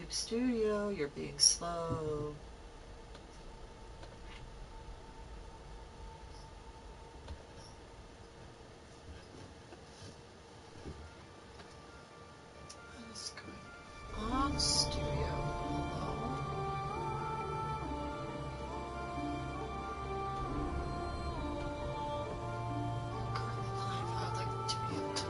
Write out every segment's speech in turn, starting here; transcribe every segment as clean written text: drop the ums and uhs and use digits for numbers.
YouTube Studio, you're being slow. What is going on, Studio? Hello? Currently live. I would like to be able to.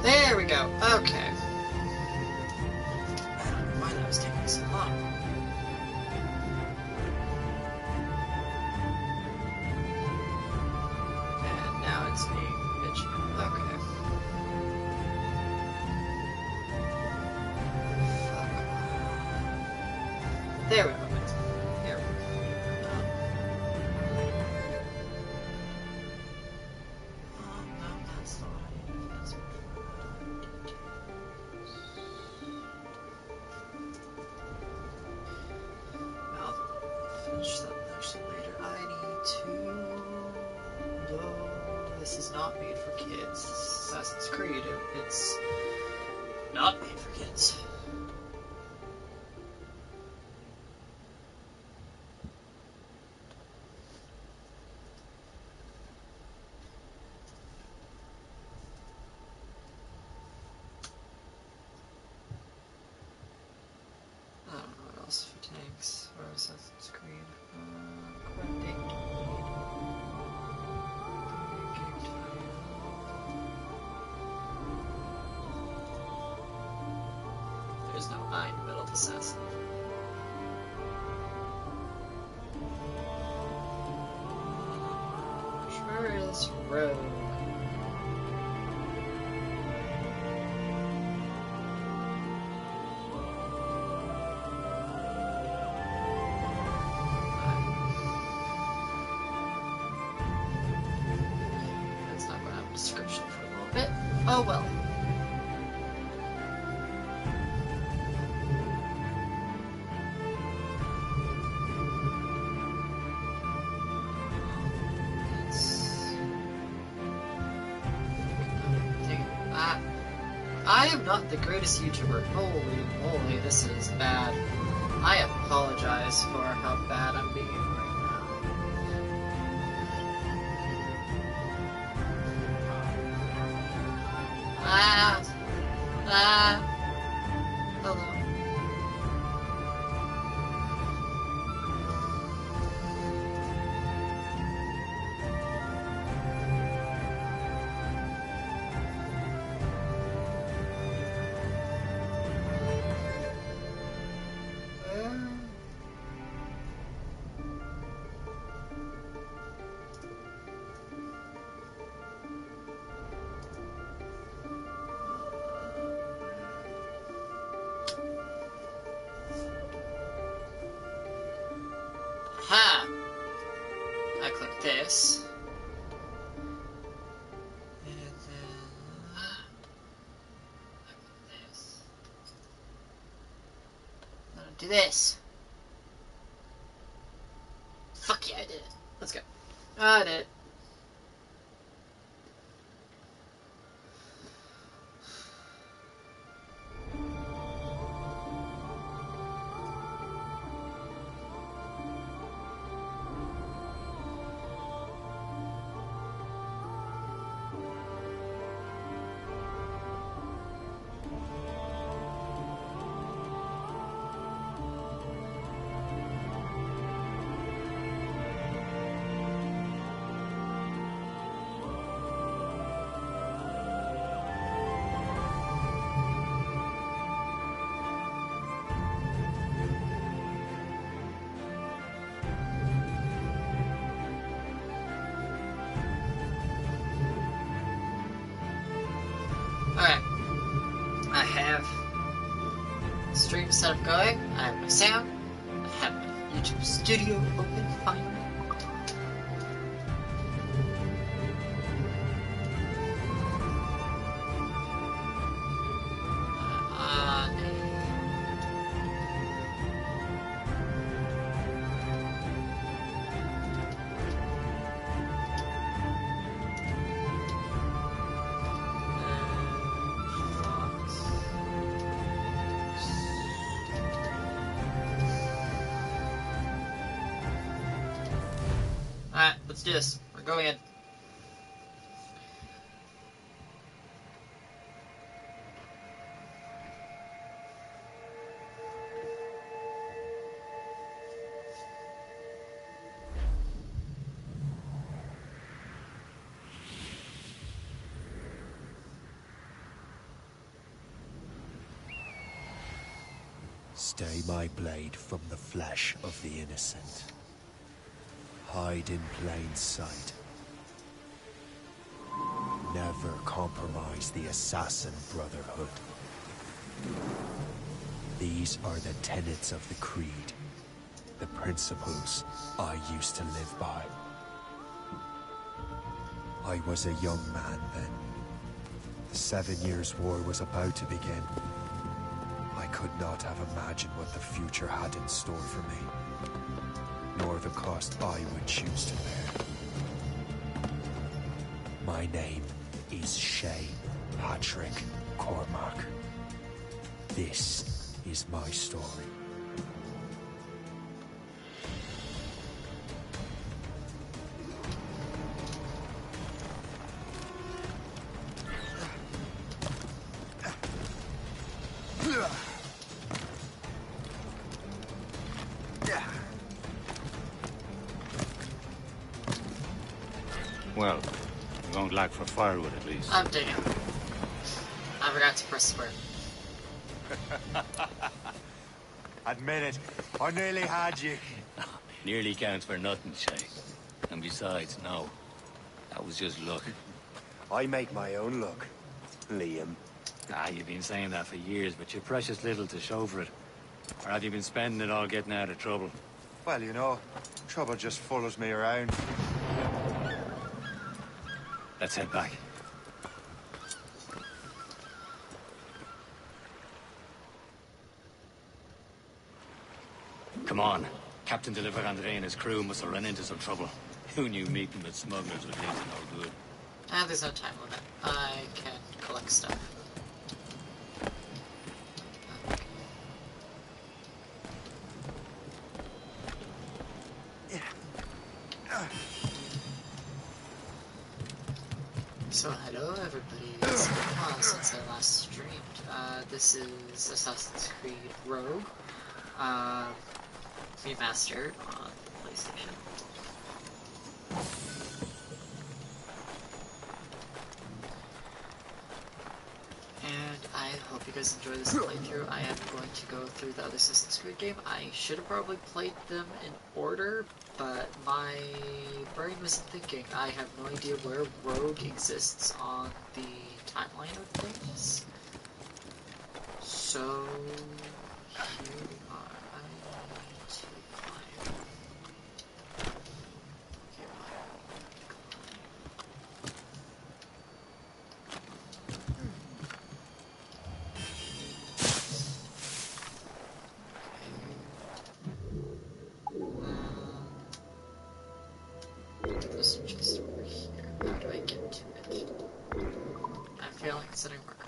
There we go. Okay. I don't know why that was taking so long. And now it's being bitchy. Okay. Fuck. There we go. Here we go. No, that's the one I need. That's I'll finish that actually later. I need to know this is not made for kids. Assassin's Creed, it's not made for kids. I don't know what else for tanks or Assassin's Creed. There's no I in the middle of Assassin. Sure is Rogue. That's not going to have a description for a little bit. Oh well. I am not the greatest YouTuber. Holy moly, this is bad. I apologize for how bad I'm being right now. Hello. Ha! I click this. And then I click this. Then I do this. Fuck yeah, I did it. Let's go. I did it. Alright. I have stream setup going. I have my sound. I have my YouTube studio open finally. Alright, let's do this. We're going in. Stay my blade from the flesh of the innocent. Hide in plain sight. Never compromise the Assassin Brotherhood. These are the tenets of the Creed, the principles I used to live by. I was a young man then. The 7 Years' War was about to begin. I could not have imagined what the future had in store for me, nor the cost I would choose to bear. My name is Shay Patrick Cormac. This is my story. Well, we won't lack for firewood at least. I'm digging. I forgot to press square. Admit it, I nearly had you. Nearly counts for nothing, Shay. And besides, no. That was just luck. I make my own luck, Liam. You've been saying that for years, but you're precious little to show for it. Or have you been spending it all getting out of trouble? Well, you know, trouble just follows me around. Let's head back. Come on. Captain Deliver Andre and his crew must have run into some trouble. Who knew meeting with smugglers would lead to no good? There's no time limit. I can collect stuff. So hello everybody, it's been a while since I last streamed. This is Assassin's Creed Rouge, remastered on PlayStation. And I hope you guys enjoy this playthrough. I am going to go through the other Assassin's Creed game. I should have probably played them in order, but my brain wasn't thinking. I have no idea where Rogue exists on the timeline of things. So, here we are. I need to climb. Here this is just over here. How do I get to it? I'm failing setting marker.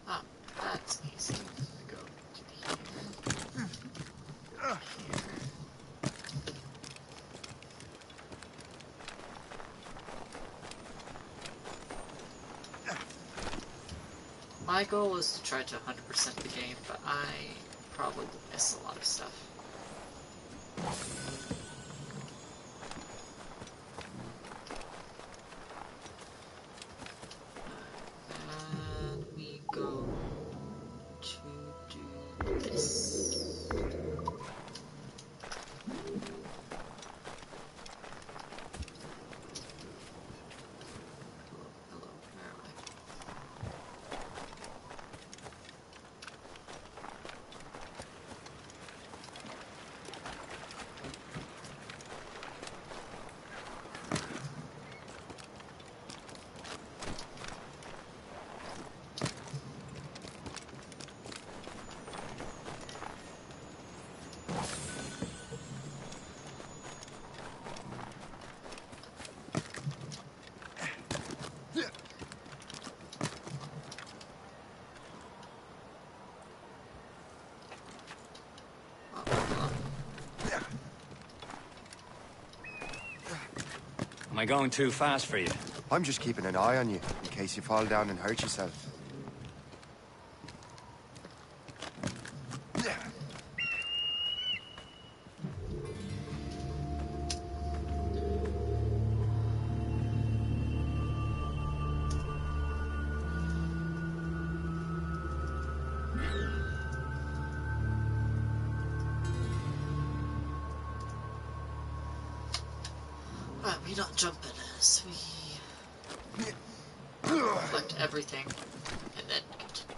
Ah, that's easy. I go to here. Here. My goal is to try to 100% the game, but I probably miss a lot of stuff. And we go to do this. Am I going too fast for you? I'm just keeping an eye on you, in case you fall down and hurt yourself. Alright, we don't jump in this. We collect everything and then continue.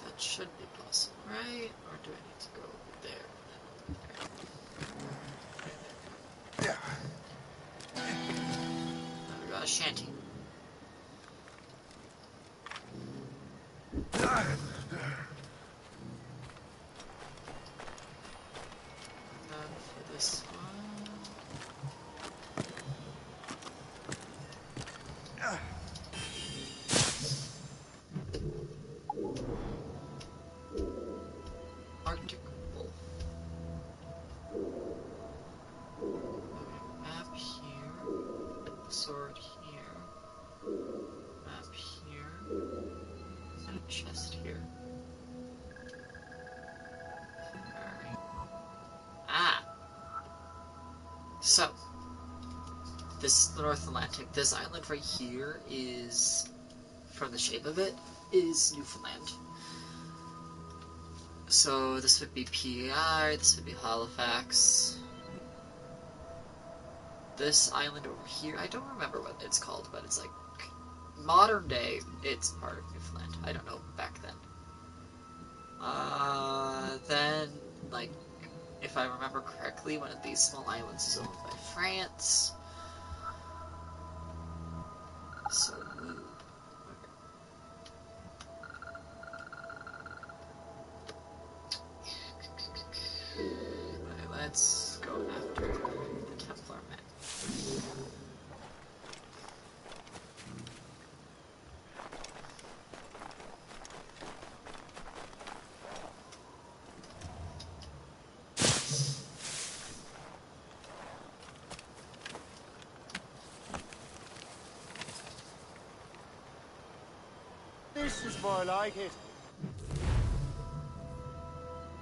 That should be possible, right? Or do I need to go over there? Now we got a shanty. And then for this one. Arctic wolf. Map here. Sword here. Map here. And a chest here. Alright. Ah! So, this North Atlantic, this island right here is, from the shape of it, is Newfoundland. So this would be PEI, this would be Halifax. This island over here, I don't remember what it's called, but it's like, modern day, it's part of Newfoundland. I don't know back then. Then, like, if I remember correctly, one of these small islands is owned by France. So, okay, let's go after the Templar men. This is more like it.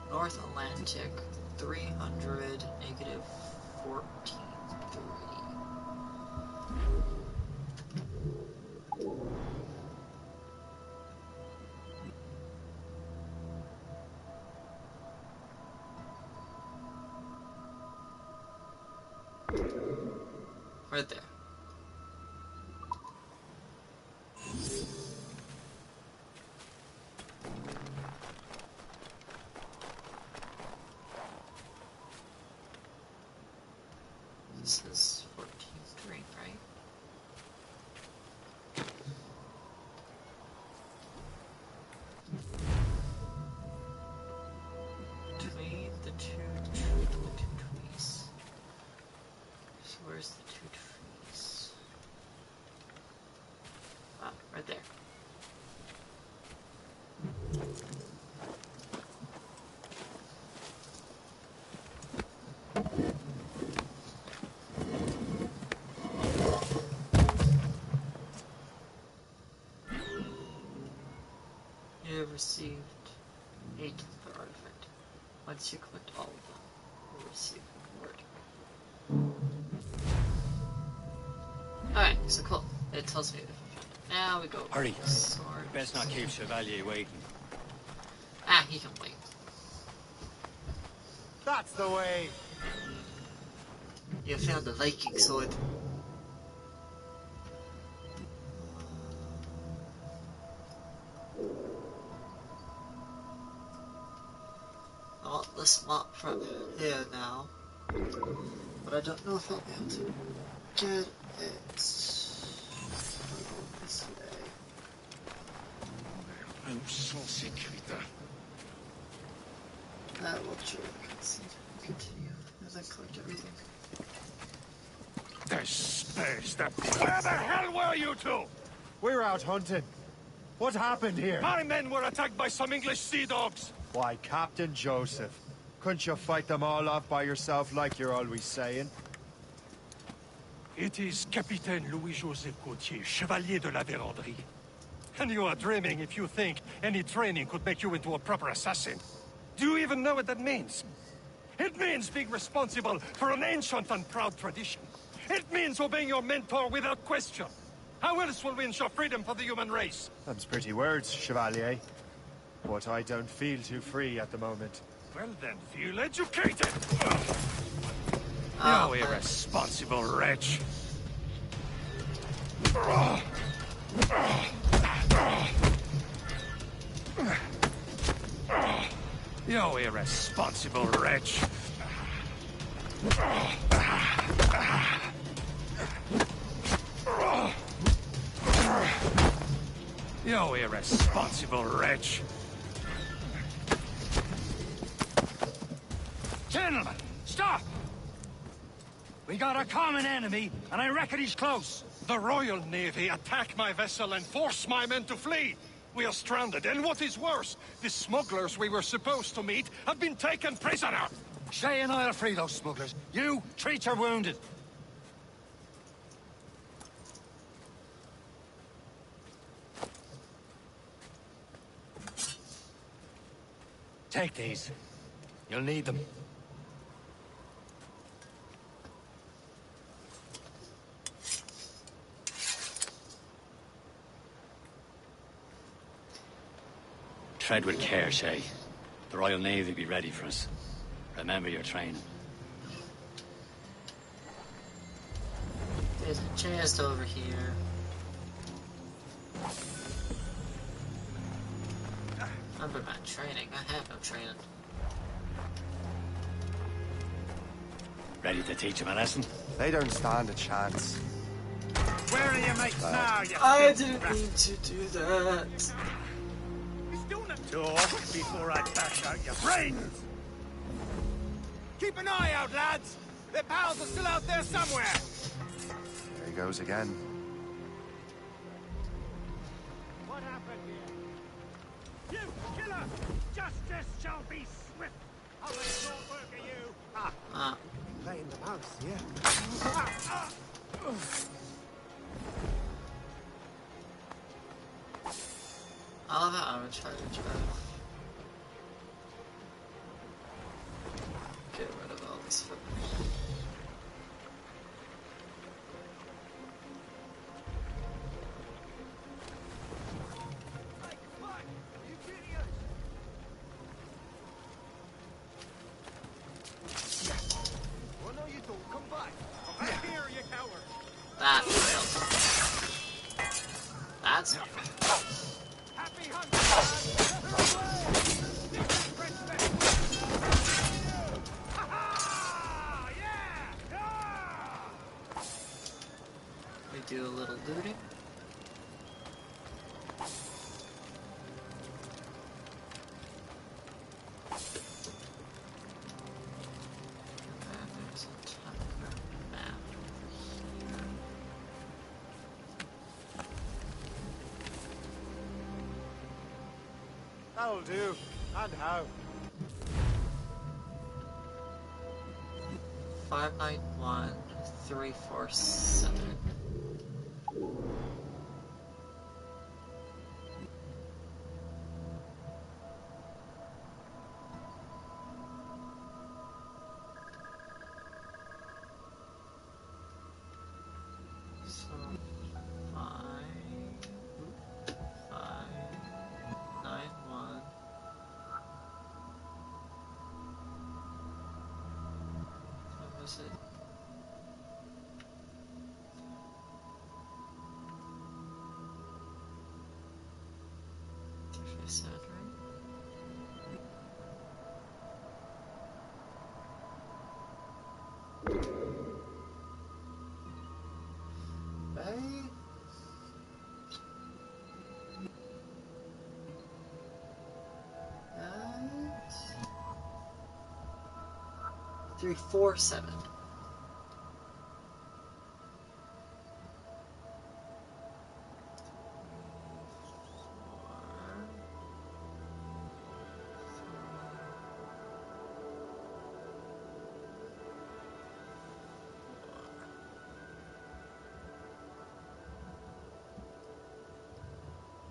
North Atlantic, 300, negative 14.3. Right there. This is 14.3, right? Between the two trees. So where's the two trees? Ah, right there. You have received 8 of the artifact. Once you collect all of them, you'll receive a reward. Alright, so cool. It tells me if I found it. Now we go. Hurry. Sword. Best not keep Chevalier waiting. Ah, he can wait. That's the way. You found the Viking sword. I want this map from here now. But I don't know if I'll be able to get it. I'll go this way. Continue. As I collect everything. There's space. Where the hell were you two? We're out hunting. What happened here? My men were attacked by some English sea dogs. Why, Captain Joseph. Couldn't you fight them all off by yourself like you're always saying? It is Capitaine Louis-Joseph Gauthier, Chevalier de la Vérendrye. And you are dreaming if you think any training could make you into a proper assassin. Do you even know what that means? It means being responsible for an ancient and proud tradition. It means obeying your mentor without question. How else will we ensure freedom for the human race? Them's pretty words, Chevalier. But I don't feel too free at the moment. Well then, feel educated! Oh, You irresponsible wretch! You irresponsible wretch! You irresponsible wretch! Gentlemen, stop! We got a common enemy, and I reckon he's close. The Royal Navy attack my vessel and force my men to flee. We are stranded, and what is worse, the smugglers we were supposed to meet have been taken prisoner. Shay and I'll free those smugglers. You, treat your wounded. Take these. You'll need them. Tread with care, Shay. The Royal Navy will be ready for us. Remember your training. There's a chest over here. Remember my training. I have no training. Ready to teach him a lesson? They don't stand a chance. Where are your mates now, you I didn't mean to do that. talk before I bash out your brains? Keep an eye out, lads! Their pals are still out there somewhere! There he goes again. What happened here? You killer! Justice shall be swift! How much more work are you? Playing the mouse, yeah? I love how I'm in charge of get rid of all this food. Oh no, you don't. Come back. I'm here, you coward. That failed. That's not Happy hunting, we do a little looting. And then there's a ton of map over here. That'll do. And how? 591347. So 5591. What was it? If I said right. Right? 347.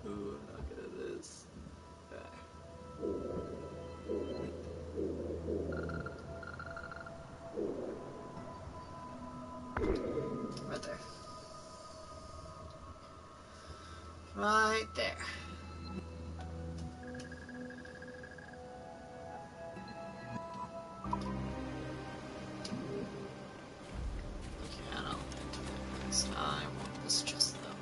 Ooh, I'm not good at this. Right there. Right there. Okay, I don't need to do this. I want this chest though.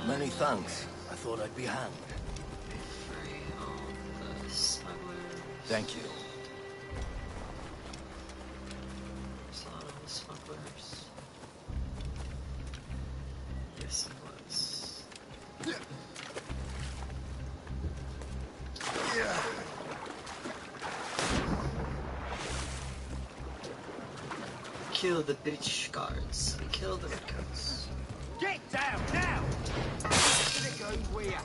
Many thanks. I thought I'd be hanged. Free all the smugglers. Thank you. There's a lot of the smugglers. Yes, it was. Kill the bitch guards. Kill the redcoats. Get down now! It goes where?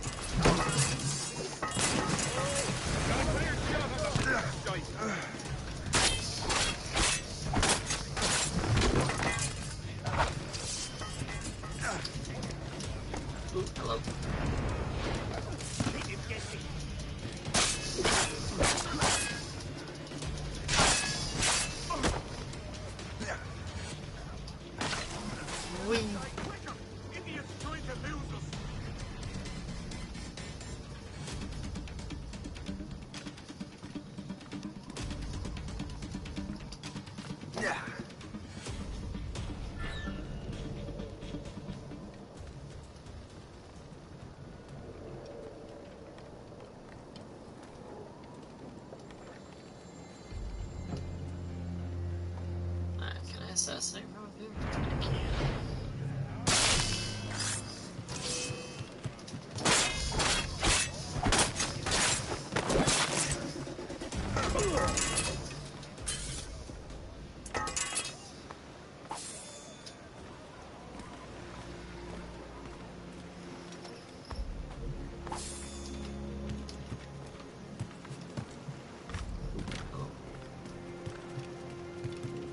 Ooh, hello. Wing. Idiots trying to lose us! Can I assassinate from up here? I can.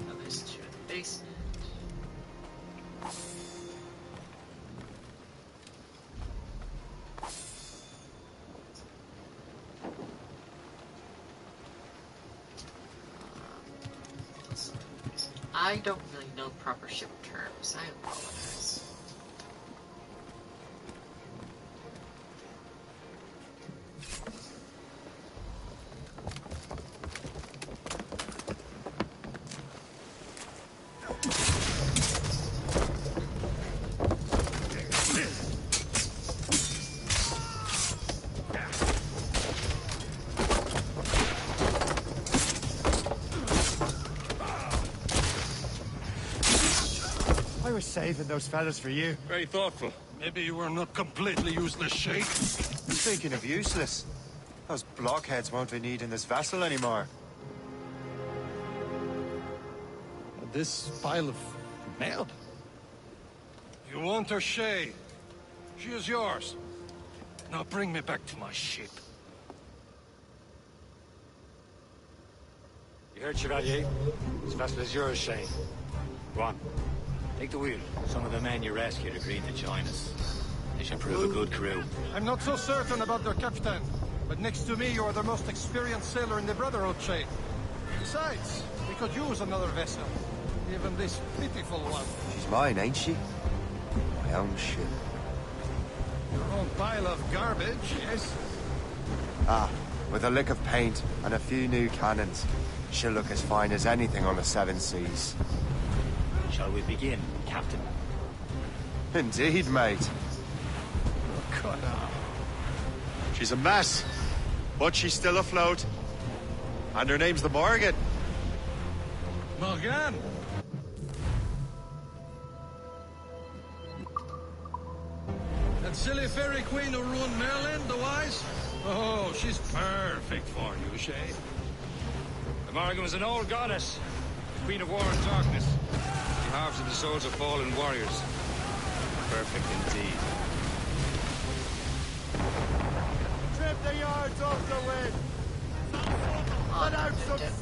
Oh, there's two in the basement. I don't really know proper ship terms. I apologize. I was saving those fellas for you. Very thoughtful. Maybe you were not completely useless, Sheik. Speaking of useless, those blockheads won't be needing this vessel anymore. This pile of mail. You want her, Shay? She is yours. Now bring me back to my ship. You heard, Chevalier? This vessel is yours, Shay. Go on. Take the wheel. Some of the men you rescued agreed to join us. They should prove a good crew. I'm not so certain about their captain, but next to me you are the most experienced sailor in the Brotherhood, Shay. Besides, we could use another vessel. Even this pitiful one. She's mine, ain't she? My own ship. Your own pile of garbage, yes? Ah, with a lick of paint and a few new cannons, she'll look as fine as anything on the Seven Seas. Shall we begin, Captain? Indeed, mate. She's a mess, but she's still afloat. And her name's the Morgan. Morgan! That silly fairy queen who ruined Merlin, the wise? Oh, she's perfect for you, Shay. The Morrigan was an old goddess, the queen of war and darkness. She harvested the souls of fallen warriors. Perfect indeed. Trim the yards off the wind. Oh,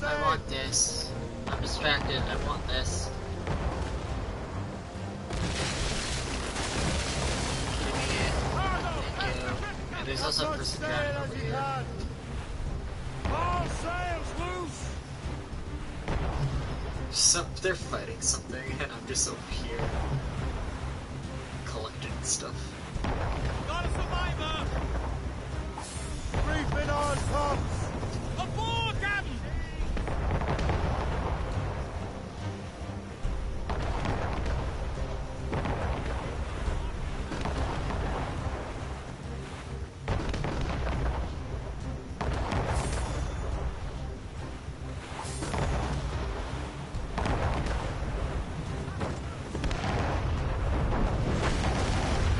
I want this. I'm distracted. I want this. Give me it. Thank you. And there's also a person drowning over here. All sails loose! They're fighting something, and I'm just over here collecting stuff. Got a survivor! Reaping on tops! Aboard, Gavin!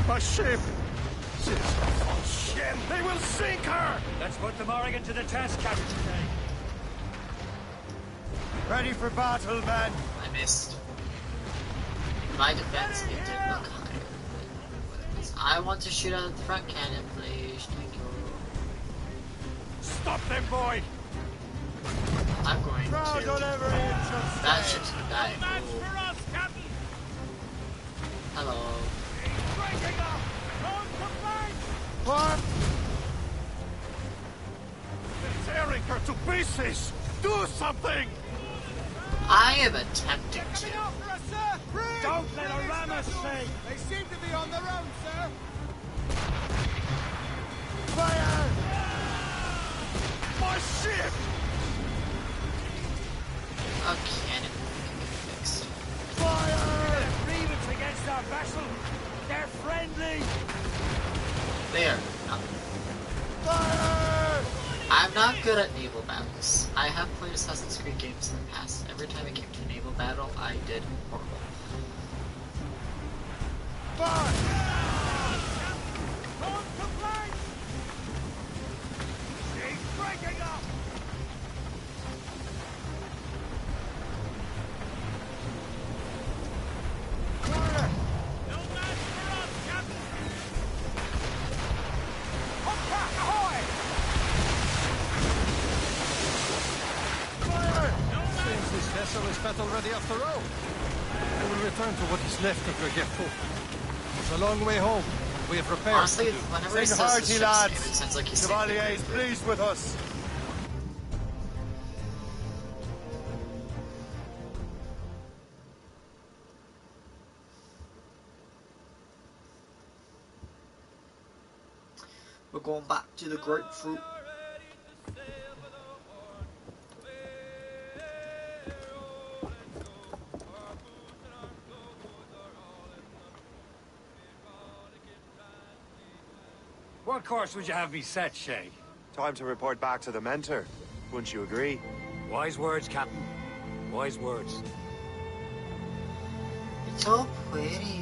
A ship! Shit! They will sink her! Let's put the Morrigan to the test, Captain today. Ready for battle, men! I missed. In my defense, it did look higher than what it is. I want to shoot out the front cannon, please. Thank you. Stop them, boy! I'm going Crowd on to. every inch of That stay. ship's gonna die. Match Cool. for us, Captain! Hello. Breaking up! On to flank! What? They're tearing her to pieces! Do something! I am attempting to. Coming after us, sir! Brig! Don't let her ram us, Special. Shay! They seem to be on their own, sir! Fire! My ship! A cannon can be fixed. Fire! Grievance against our vessel! They're friendly! There. No. Fire! I'm not good at naval battles. I have played Assassin's Creed games in the past. Every time it came to a naval battle, I did horrible. Fire! On to flank! She's breaking up! Fire! No match for us, Captain! Fire! Seems this vessel is battle ready after all. I will return to what is left of Regetto. It's a long way home. We have repairs Honestly, to do. whenever he Sing says the hearty, ship's lads. name, it sounds like he's Chevalier saying is pleased with us. We're going back to the grapefruit. What course would you have me set, Shay? Time to report back to the mentor. Wouldn't you agree? Wise words, Captain. Wise words. It's so pretty.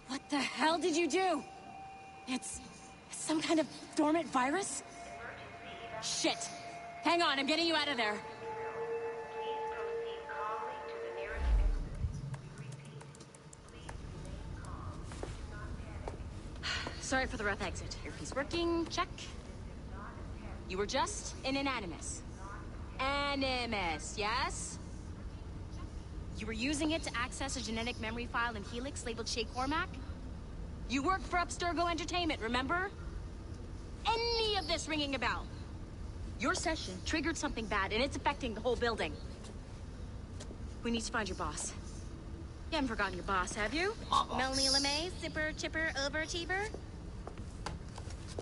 What the hell did you do? It's some kind of dormant virus? Shit. Hang on, I'm getting you out of there. Sorry for the rough exit. Earpiece working, check. You were just in an animus. Animus, yes? You were using it to access a genetic memory file in Helix labeled Shay Cormac? You worked for Abstergo Entertainment, remember? Any of this ringing a bell? Your session triggered something bad, and it's affecting the whole building. We need to find your boss. You haven't forgotten your boss, have you? My boss. Melanie LeMay, Zipper, Chipper, Overachiever?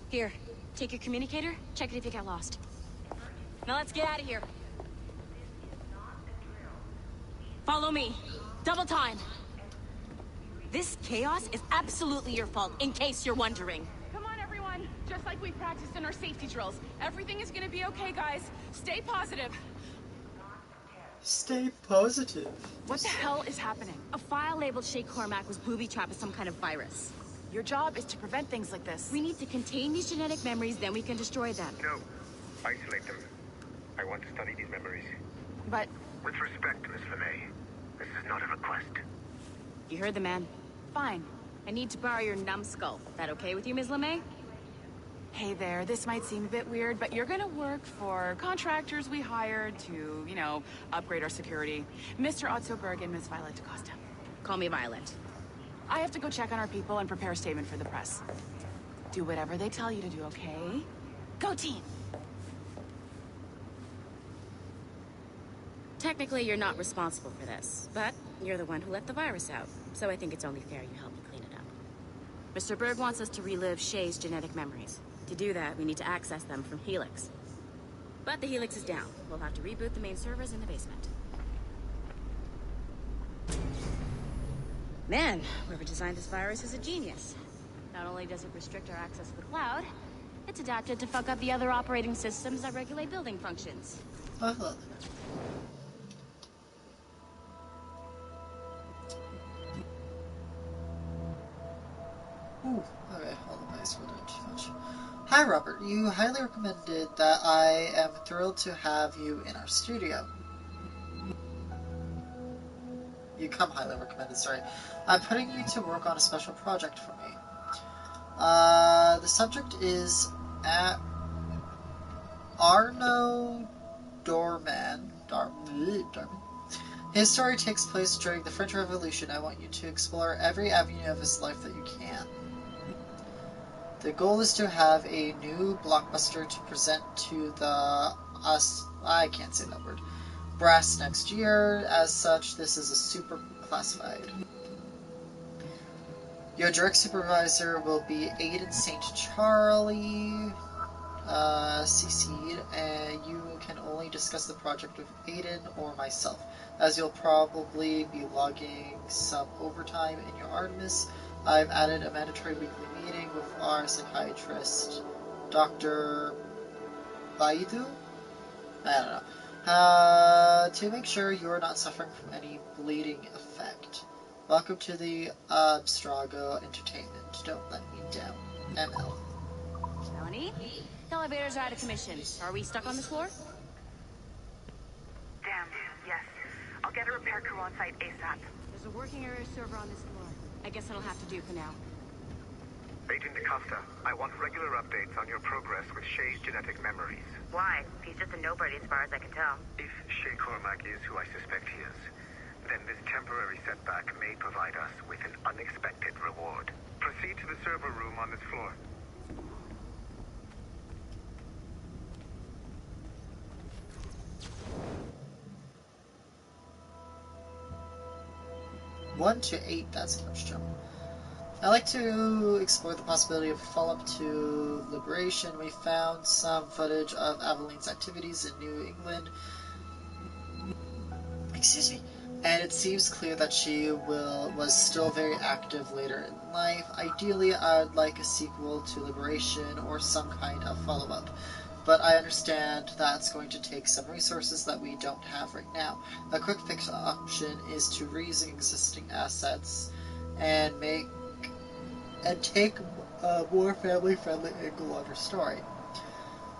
Here, take your communicator, check it if you got lost. Now let's get out of here. Follow me. Double time. This chaos is absolutely your fault, in case you're wondering. Come on, everyone. Just like we practiced in our safety drills. Everything is gonna be okay, guys. Stay positive. Stay positive. What the hell is happening? A file labeled Shay Cormac was booby-trapped with some kind of virus. Your job is to prevent things like this. We need to contain these genetic memories, then we can destroy them. No. Isolate them. I want to study these memories. But... With respect, Miss LeMay, this is not a request. You heard the man. Fine. I need to borrow your numbskull. That okay with you, Ms. LeMay? Hey there, this might seem a bit weird, but you're gonna work for contractors we hired to, you know, upgrade our security. Mr. Ottoberg and Ms. Violet DaCosta. Call me Violet. I have to go check on our people and prepare a statement for the press. Do whatever they tell you to do, okay? Go team! Technically, you're not responsible for this, but you're the one who let the virus out, so I think it's only fair you help me clean it up. Mr. Berg wants us to relive Shay's genetic memories. To do that, we need to access them from Helix. But the Helix is down. We'll have to reboot the main servers in the basement. Man, whoever designed this virus is a genius. Not only does it restrict our access to the cloud, it's adapted to fuck up the other operating systems that regulate building functions. Uh-huh. Ooh, okay, hold on, nice, we'll do too much. Hi, Robert. You highly recommended that. I am thrilled to have you in our studio. You come highly recommended, sorry. I'm putting you to work on a special project for me. The subject is Arno Dorman. Darman. His story takes place during the French Revolution. I want you to explore every avenue of his life that you can. The goal is to have a new blockbuster to present to the I can't say that word. Brass next year. As such, this is a super classified. Your direct supervisor will be Aiden St. Charlie, CC'd, and you can only discuss the project with Aiden or myself, as you'll probably be logging some overtime in your Artemis. I've added a mandatory weekly meeting with our psychiatrist, Dr. Baidu? I don't know. To make sure you're not suffering from any bleeding effect. Welcome to the Abstrago Entertainment. Don't let me down. ML. Melanie? The elevators are out of commission. Are we stuck on this floor? Damn, yes. I'll get a repair crew on site ASAP. There's a working area server on this floor. I guess it'll have to do for now. Agent DaCosta, I want regular updates on your progress with Shay's genetic memories. Why? He's just a nobody as far as I can tell. If Shay Cormac is who I suspect he is, then this temporary setback may provide us with an unexpected reward. Proceed to the server room on this floor. One to 8, that's a huge jump. I like to explore the possibility of follow-up to Liberation. We found some footage of Aveline's activities in New England. Excuse me. And it seems clear that she was still very active later in life. Ideally, I'd like a sequel to Liberation or some kind of follow-up. But I understand that's going to take some resources that we don't have right now. A quick fix option is to reuse existing assets and take a more family-friendly angle on her story.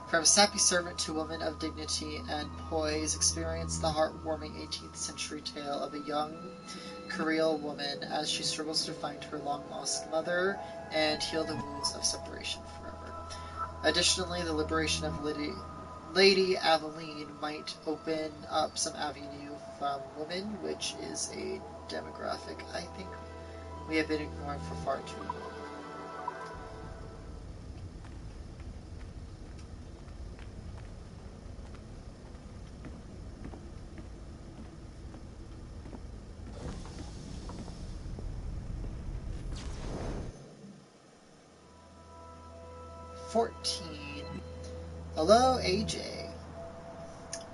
From sappy servant to woman of dignity and poise, experience the heartwarming 18th century tale of a young Creole woman as she struggles to find her long-lost mother and heal the wounds of separation forever. Additionally, the liberation of Lady Aveline might open up some avenue from women, which is a demographic I think we have been ignoring for far too long. Hello, AJ.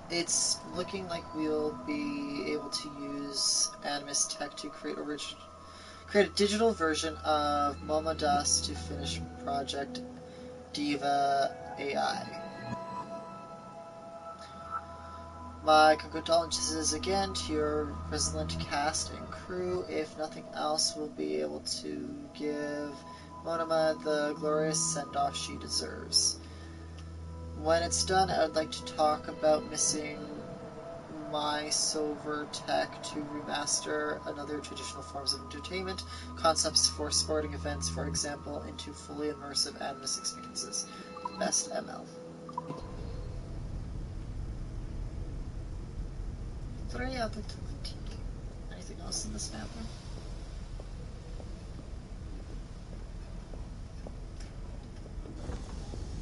It's looking like we'll be able to use Animus Tech to create Create a digital version of Moma Dust to finish Project Diva AI. My condolences again to your resilient cast and crew. If nothing else, we'll be able to give Monoma the glorious send-off she deserves. When it's done, I would like to talk about missing my silver tech to remaster another traditional forms of entertainment, concepts for sporting events, for example, into fully immersive Animus experiences. Best ML. 3 out of 20. Anything else in this map?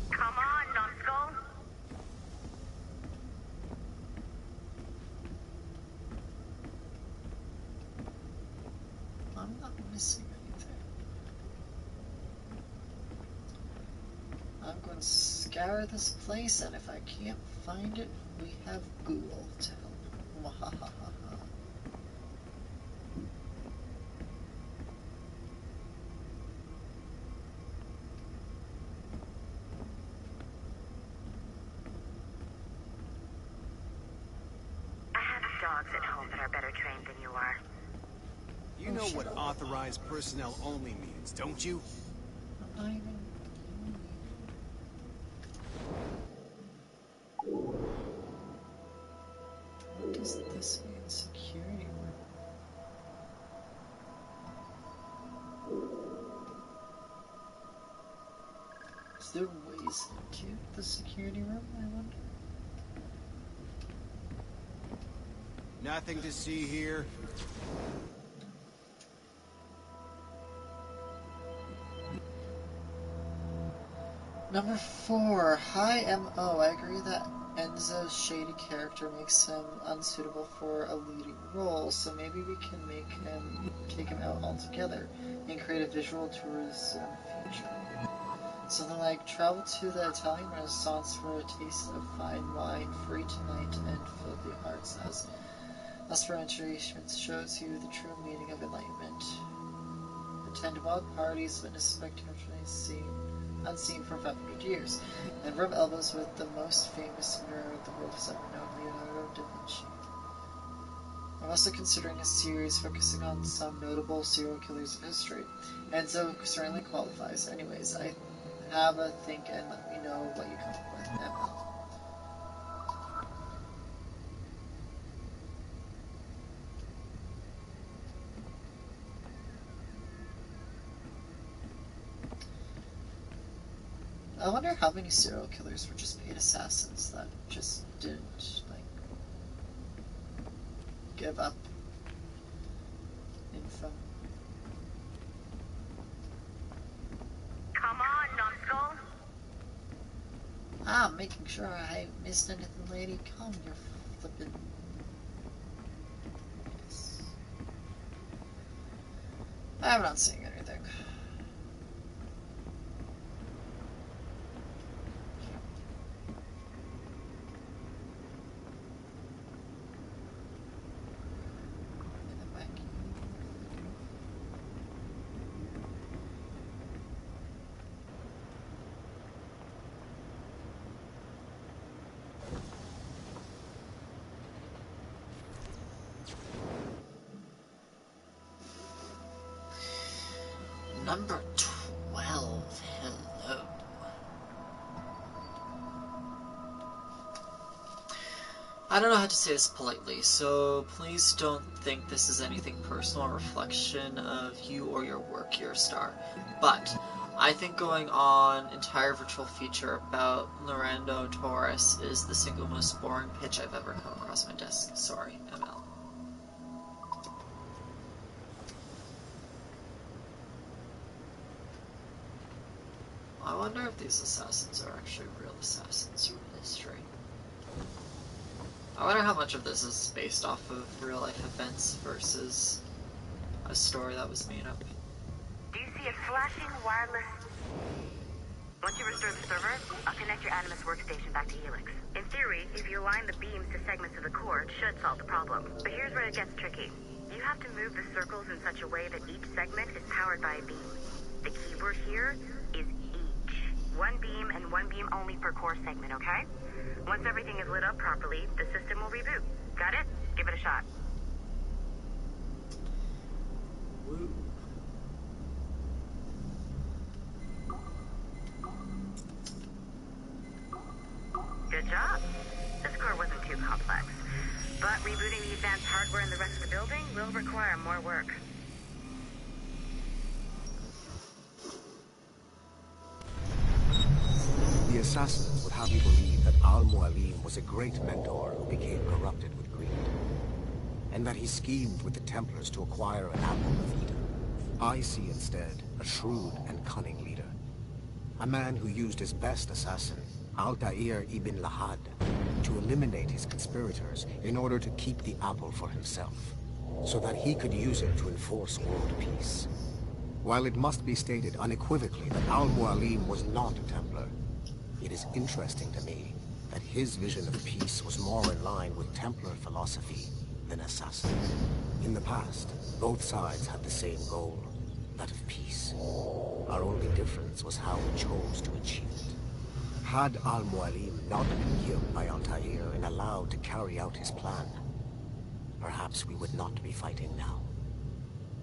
Come on, numbskull. I'm not missing anything. I'm going to scour this place, and if I can't find it, we have Google to help. Mwahahaha. I have dogs at home that are better trained than you are. You know what authorized personnel only means, don't you? I'm not even... What does this mean? Security room. Is there ways into the security room, I wonder? Nothing to see here. Number 4, high MO. I agree that Enzo's shady character makes him unsuitable for a leading role, so maybe we can take him out altogether and create a visual tourism feature. Something like travel to the Italian Renaissance for a taste of fine wine, free tonight, and filthy arts as for entertainment shows you the true meaning of enlightenment. Attend wild parties, witness spectacular unseen for 500 years, and rub elbows with the most famous mirror the world has ever known, Leonardo da Vinci. I'm also considering a series focusing on some notable serial killers of history. Enzo certainly qualifies. Anyways, I have a think and let me know what you come up with, ML. I wonder how many serial killers were just paid assassins that just didn't, give up info. Come on, numbskull. I'm making sure I haven't missed anything, lady. Calm your flippin'. Yes. I'm not seeing anything. Number 12, hello. I don't know how to say this politely, so please don't think this is anything personal or reflection of you or your work, you're a star. But I think going on entire virtual feature about Lorando Torres is the single most boring pitch I've ever come across my desk. Sorry, ML. I wonder if these assassins are actually real assassins from history. I wonder how much of this is based off of real-life events versus a story that was made up. Do you see a flashing wireless... Once you restore the server, I'll connect your Animus workstation back to Helix. In theory, if you align the beams to segments of the core, it should solve the problem. But here's where it gets tricky. You have to move the circles in such a way that each segment is powered by a beam. The keyword here is each. One beam and one beam only per core segment, okay? Once everything is lit up properly, the system will reboot. Got it? Give it a shot. Woo. Good job. This core wasn't too complex. But rebooting the advanced hardware in the rest of the building will require more work. The Assassins would have you believe that Al-Mualim was a great mentor who became corrupted with greed, and that he schemed with the Templars to acquire an apple of Eden. I see instead a shrewd and cunning leader, a man who used his best assassin, Altair ibn Lahad, to eliminate his conspirators in order to keep the apple for himself, so that he could use it to enforce world peace. While it must be stated unequivocally that Al-Mualim was not a Templar, it is interesting to me that his vision of peace was more in line with Templar philosophy than Assassin. In the past, both sides had the same goal, that of peace. Our only difference was how we chose to achieve it. Had Al-Mualim not been killed by Altair and allowed to carry out his plan, perhaps we would not be fighting now.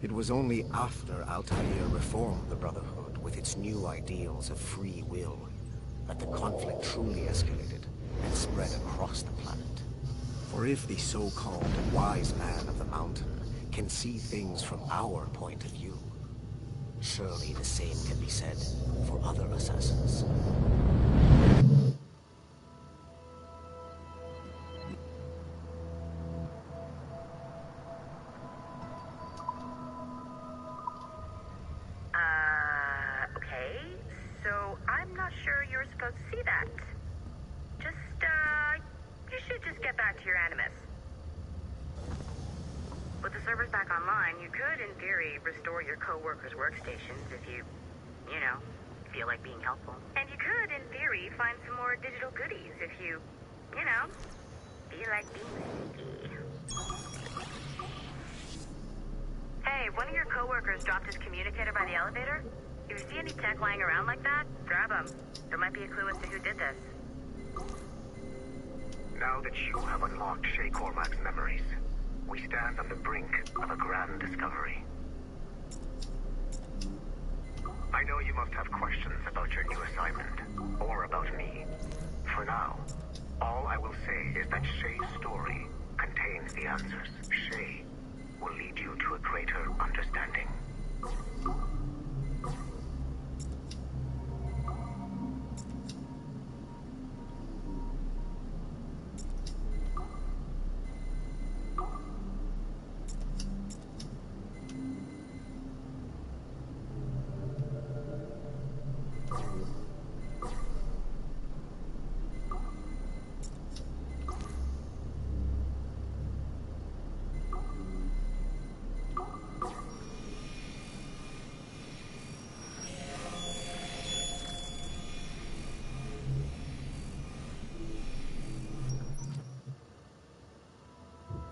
It was only after Altair reformed the Brotherhood with its new ideals of free will that the conflict truly escalated and spread across the planet. For if the so-called wise man of the mountain can see things from our point of view, surely the same can be said for other assassins. Okay. So I'm not sure you're supposed to see that. You should just get back to your Animus. With the servers back online, you could, in theory, restore your co-workers' workstations if you feel like being helpful. And you could, in theory, find some more digital goodies if you feel like being sneaky. Hey, one of your co-workers dropped his communicator by the elevator. If you see any tech lying around like that, grab them. There might be a clue as to who did this. Now that you have unlocked Shay Cormac's memories, we stand on the brink of a grand discovery. I know you must have questions about your new assignment, or about me. For now, all I will say is that Shay's story contains the answers. Shay will lead you to a greater understanding.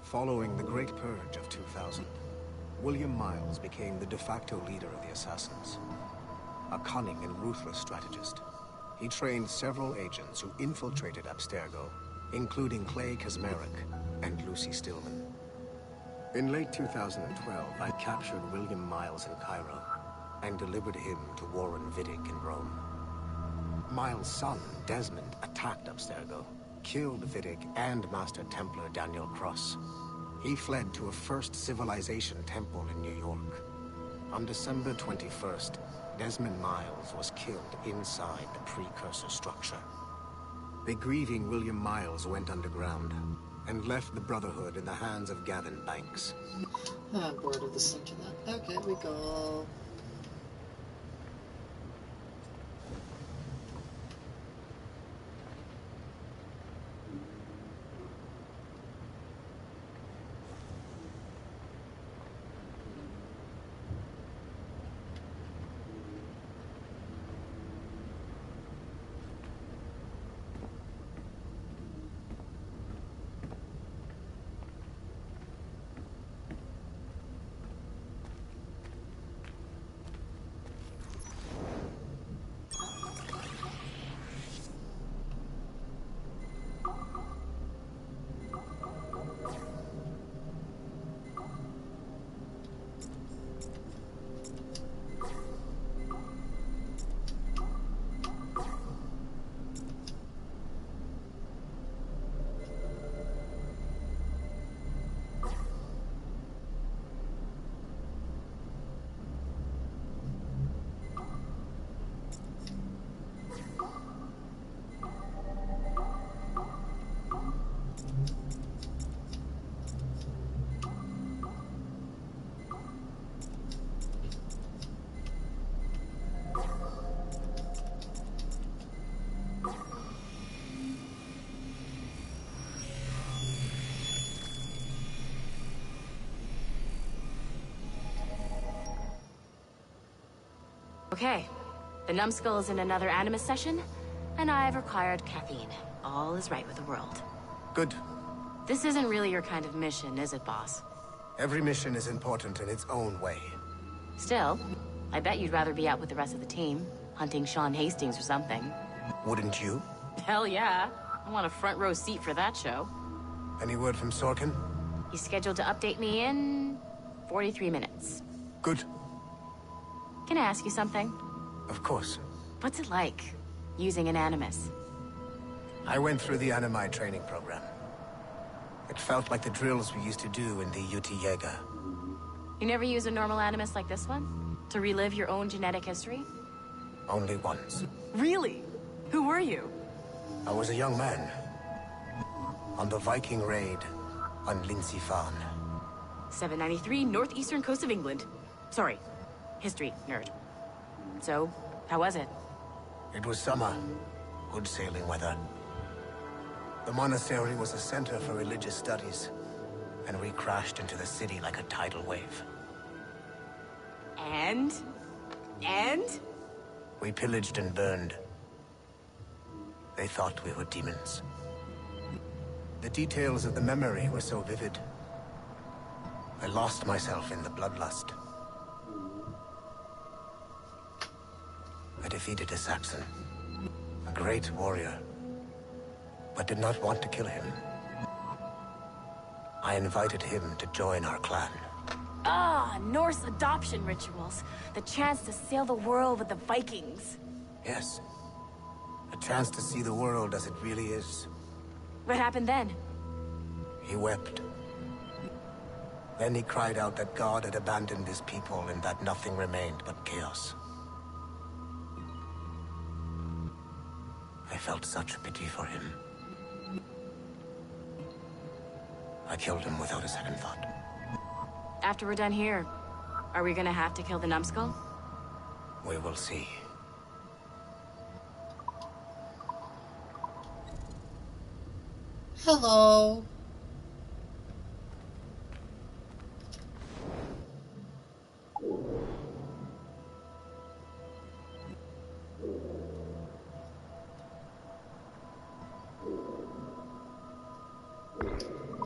Following the Great Purge of 2000, William Miles became the de facto leader of the Assassins. A cunning and ruthless strategist, he trained several agents who infiltrated Abstergo, including Clay Kazmarek and Lucy Stillman. In late 2012, I captured William Miles in Cairo and delivered him to Warren Vidic in Rome. Miles' son, Desmond, attacked Abstergo, killed Vidic and Master Templar Daniel Cross. He fled to a First Civilization temple in New York. On December 21st, Desmond Miles was killed inside the precursor structure. The grieving William Miles went underground and left the Brotherhood in the hands of Gavin Banks. I'm bored of listening to that. Okay, we go. Okay. The numbskull is in another Animus session, and I've required caffeine. All is right with the world. Good. This isn't really your kind of mission, is it, boss? Every mission is important in its own way. Still, I bet you'd rather be out with the rest of the team, hunting Sean Hastings or something. Wouldn't you? Hell yeah. I want a front row seat for that show. Any word from Sorkin? He's scheduled to update me in 43 minutes. Good. Can I ask you something? Of course. What's it like, using an Animus? I went through the Animi training program. It felt like the drills we used to do in the UT Jaeger. You never use a normal Animus like this one? To relive your own genetic history? Only once. Really? Who were you? I was a young man. On the Viking raid on Lindsey Farn. 793, northeastern coast of England. Sorry, history nerd. So, how was it? It was summer. Good sailing weather. The monastery was a center for religious studies, and we crashed into the city like a tidal wave. And? We pillaged and burned. They thought we were demons. The details of the memory were so vivid. I lost myself in the bloodlust. I defeated a Saxon, a great warrior, but did not want to kill him. I invited him to join our clan. Ah, Norse adoption rituals. The chance to sail the world with the Vikings. Yes. A chance to see the world as it really is. What happened then? He wept. Then he cried out that God had abandoned his people and that nothing remained but chaos. I felt such pity for him. I killed him without a second thought. After we're done here, are we gonna have to kill the numbskull? We will see. Hello.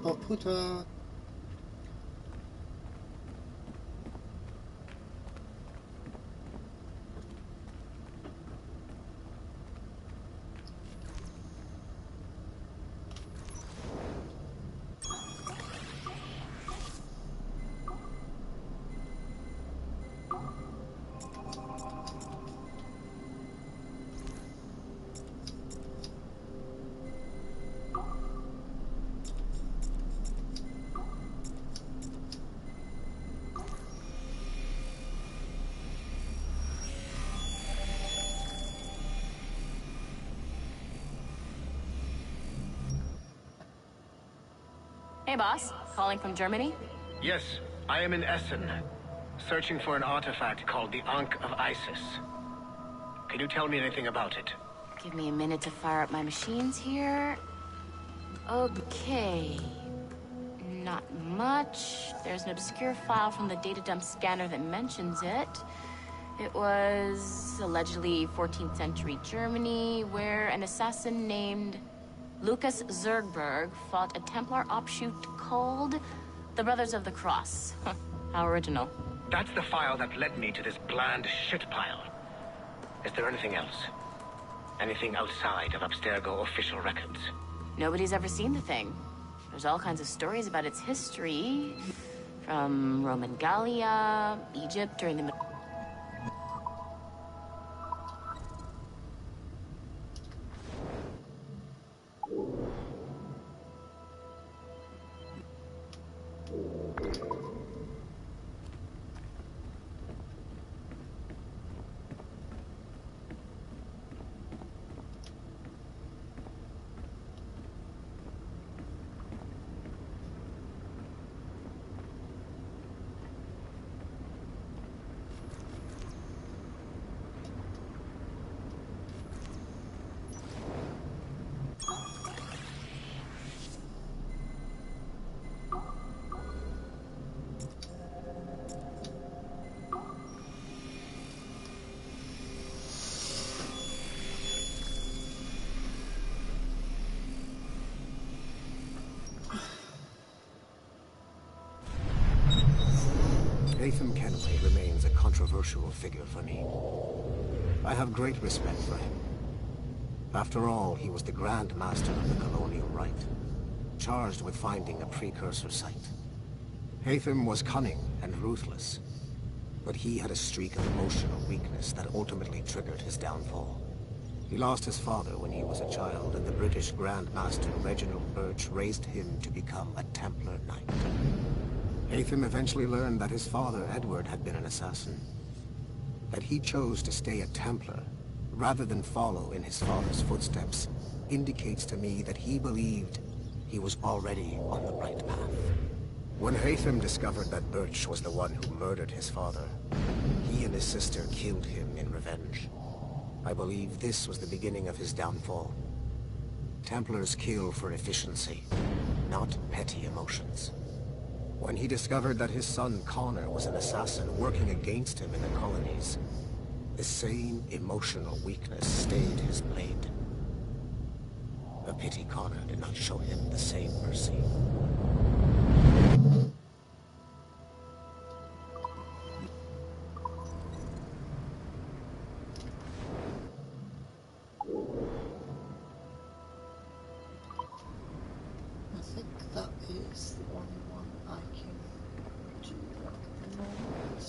Oh, puta. Hey, boss. Calling from Germany? Yes, I am in Essen, searching for an artifact called the Ankh of Isis. Can you tell me anything about it? Give me a minute to fire up my machines here. Okay. Not much. There's an obscure file from the data dump scanner that mentions it. It was allegedly 14th century Germany, where an assassin named Lucas Zergberg fought a Templar offshoot called the Brothers of the Cross. Huh, how original. That's the file that led me to this bland shit pile. Is there anything else? Anything outside of Abstergo official records? Nobody's ever seen the thing. There's all kinds of stories about its history. From Roman Gallia, Egypt during the... Haytham Kenway remains a controversial figure for me. I have great respect for him. After all, he was the Grand Master of the Colonial Rite, charged with finding a precursor site. Haytham was cunning and ruthless, but he had a streak of emotional weakness that ultimately triggered his downfall. He lost his father when he was a child, and the British Grand Master Reginald Birch raised him to become a Templar Knight. Haytham eventually learned that his father, Edward, had been an assassin. That he chose to stay a Templar, rather than follow in his father's footsteps, indicates to me that he believed he was already on the right path. When Haytham discovered that Birch was the one who murdered his father, he and his sister killed him in revenge. I believe this was the beginning of his downfall. Templars kill for efficiency, not petty emotions. When he discovered that his son Connor was an assassin working against him in the colonies, the same emotional weakness stayed his blade. A pity Connor did not show him the same mercy. I think that is the only one I can do at the moment.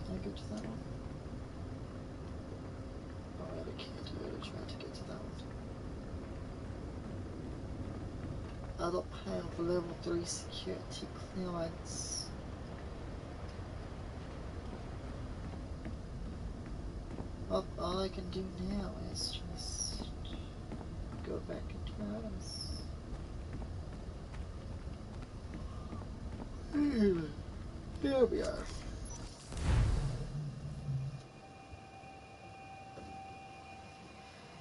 Can I go to that one? Alright, I can't do it. I tried to get to that one. I don't have level 3 security clearance. Well, all I can do now is just go back into my items. There we are.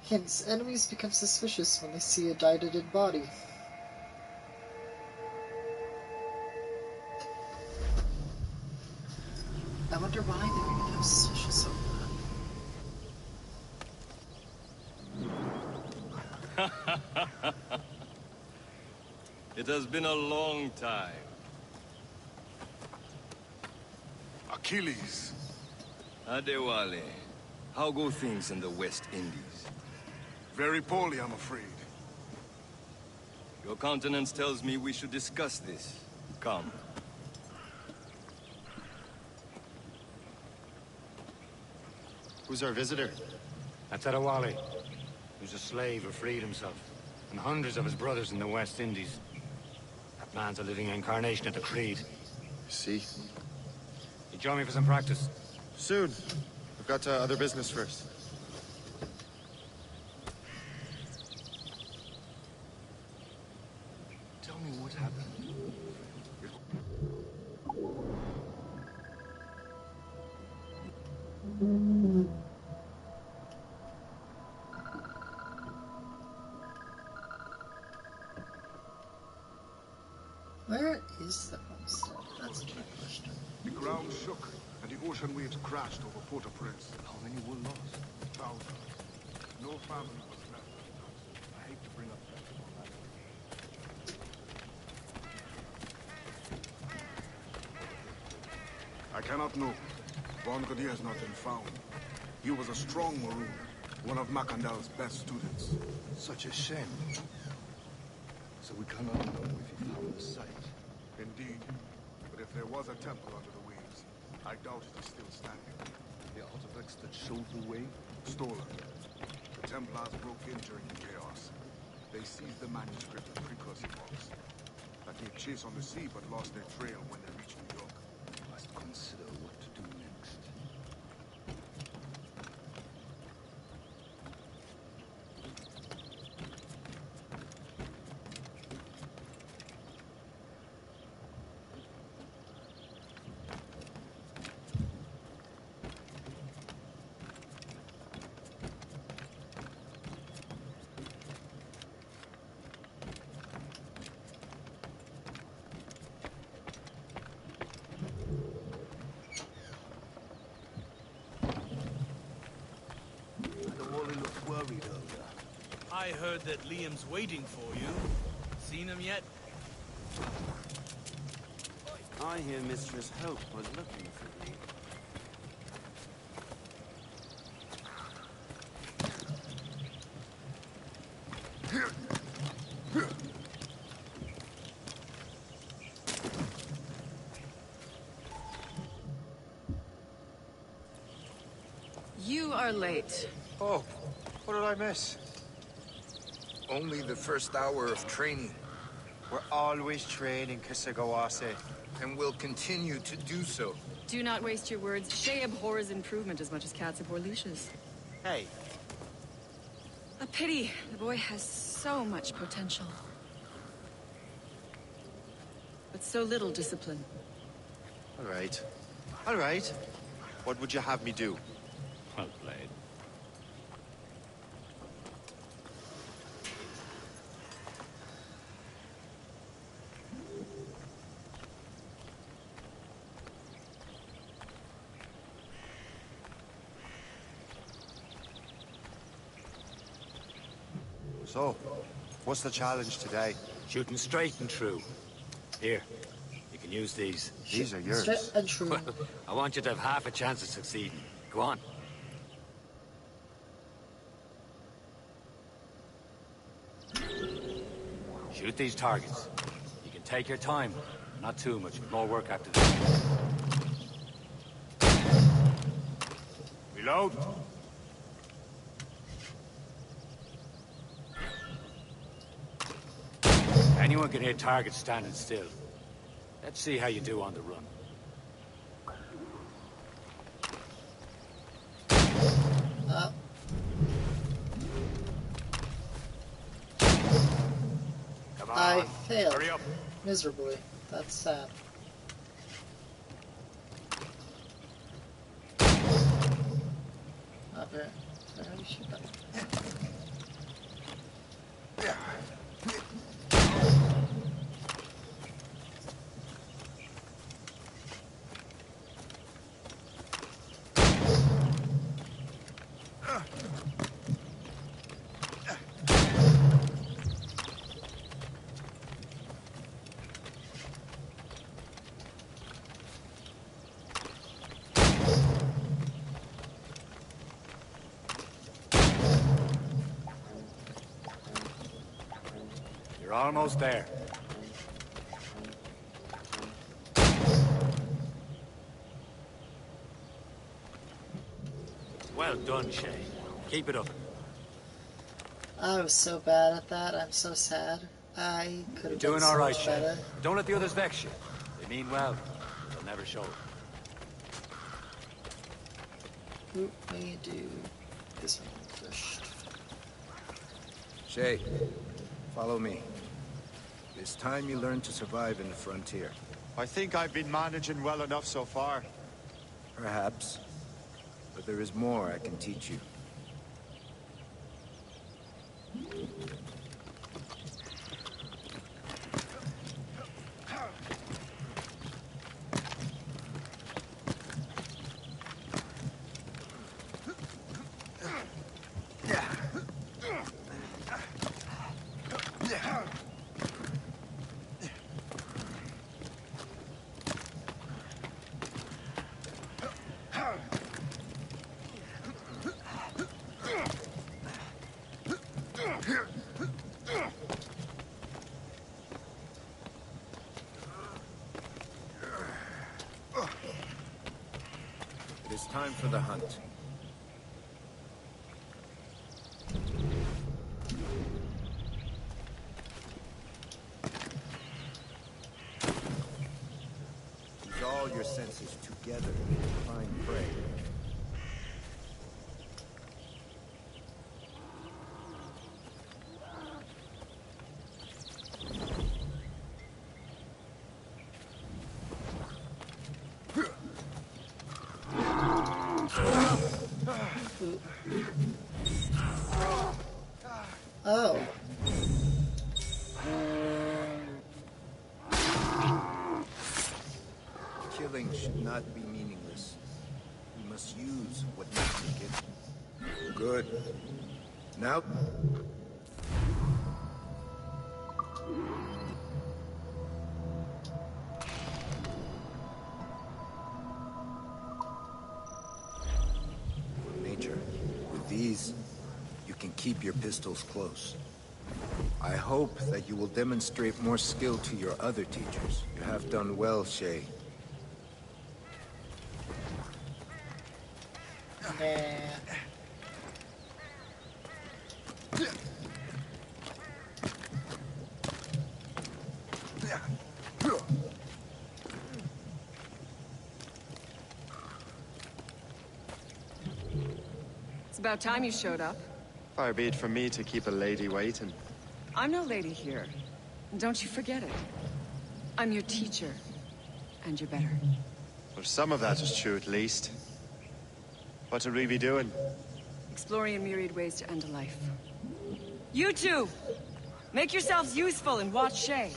Hence, enemies become suspicious when they see a dead body. I wonder why they become suspicious of that. It has been a long time. Achilles. Adewale, how go things in the West Indies? Very poorly, I'm afraid. Your countenance tells me we should discuss this. Come. Who's our visitor? That's Adewale, who's a slave who freed himself, and hundreds of his brothers in the West Indies. That man's a living incarnation of the Creed. See? You join me for some practice? Soon. We've got other business first. Tell me what happened. Where is the homestead? That's my question. The ground shook, and the ocean waves crashed over Port-au-Prince. How many were lost? Thousands. No family was left. I hate to bring up that. I cannot know. Von Godier has not been found. He was a strong Maroon, one of Macandal's best students. Such a shame. So we cannot know if he found the site. Indeed. But if there was a temple under the waves, I doubt it is still standing. The artifacts that showed the way? Stolen. The Templars broke in during the chaos. They seized the manuscript and precursor box. That gave chase on the sea, but lost their trail when they reached New York. Must consider what to do next. I heard that Liam's waiting for you. Seen him yet? I hear Mistress Hope was looking for me. You are late. Oh, what did I miss? Only the first hour of training. We're always training, Kisagawase. And will continue to do so. Do not waste your words. Shay abhors improvement as much as cats abhor leashes. Hey. A pity. The boy has so much potential. But so little discipline. All right. All right. What would you have me do? Well played. So, what's the challenge today? Shooting straight and true. Here, you can use these. These are yours. Straight and true. Well, I want you to have half a chance of succeeding. Go on. Shoot these targets. You can take your time. Not too much. More work after this. Reload. Anyone can hit targets standing still. Let's see how you do on the run. Come on. I failed. Hurry up. Miserably. That's sad. Not very shoot that. You're almost there. Well done, Shay. Keep it up. I was so bad at that. I'm so sad. I could You're have doing done so all right, much Shay. better. Don't let the others vex you. They mean well. They'll never show it. Who may do this one first? Shay, follow me. It's time you learn to survive in the frontier. I think I've been managing well enough so far. Perhaps. But there is more I can teach you. It is time for the hunt. Use all your senses together to find prey. Oh. Killing should not be meaningless. We must use what nature gives. Good. Now, these, you can keep your pistols close. I hope that you will demonstrate more skill to your other teachers. You have done well, Shay. Yeah. It's about time you showed up. Far be it from me to keep a lady waiting. I'm no lady here. Don't you forget it. I'm your teacher. And you're better. Well, some of that is true, at least. What would we be doing? Exploring a myriad ways to end a life. You two! Make yourselves useful and watch Shay.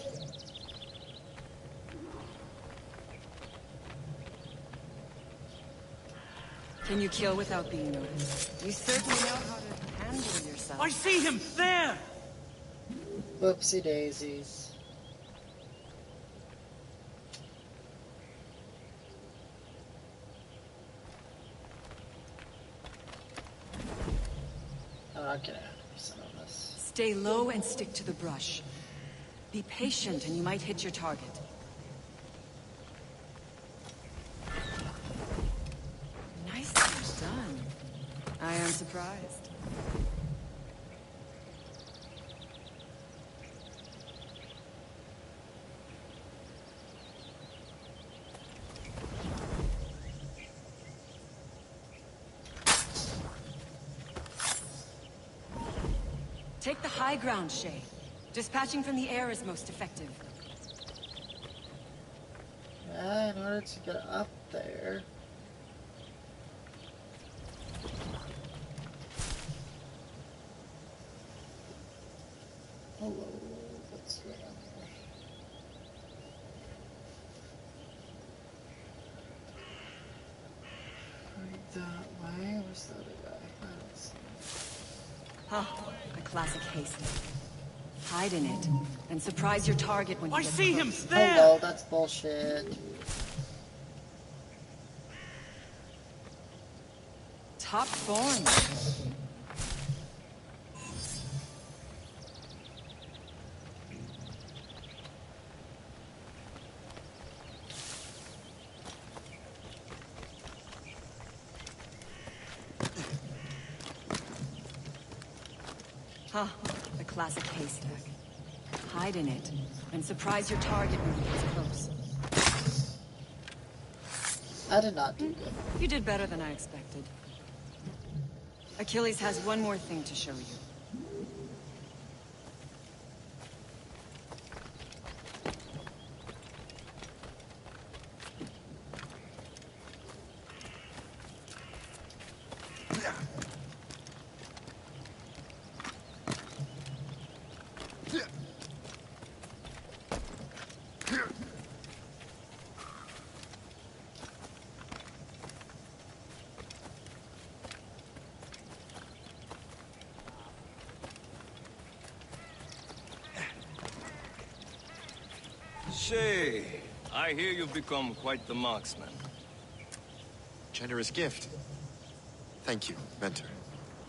Can you kill without being noticed? You certainly know how to handle yourself. I see him! There! Whoopsie daisies. Okay, some of this. Stay low and stick to the brush. Be patient and you might hit your target. Nicely done. I am surprised. Take the high ground, Shay. Dispatching from the air is most effective. Yeah, in order to get up there. Hello, what's going on here? Right that way? Where's the other guy? I don't see him. Huh, a classic haystack. Hide in it, and surprise your target when you get see him close. there! Hello, that's bullshit. Top form. Huh, the classic haystack. Hide in it, and surprise your target when he gets close. I did not do good. You did better than I expected. Achilles has one more thing to show you. Shay, I hear you've become quite the marksman. Generous gift. Thank you, Mentor.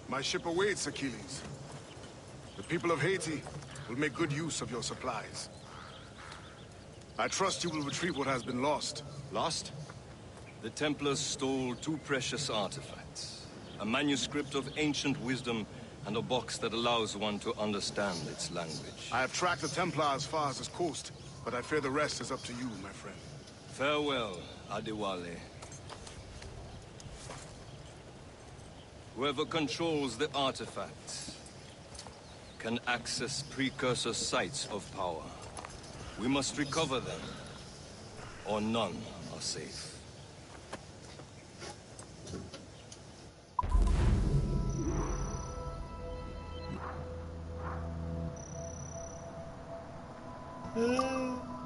My ship awaits, Achilles. The people of Haiti will make good use of your supplies. I trust you will retrieve what has been lost. Lost? The Templars stole two precious artifacts. A manuscript of ancient wisdom and a box that allows one to understand its language. I have tracked the Templar as far as this coast, but I fear the rest is up to you, my friend. Farewell, Adewale. Whoever controls the artifacts can access precursor sites of power. We must recover them, or none are safe.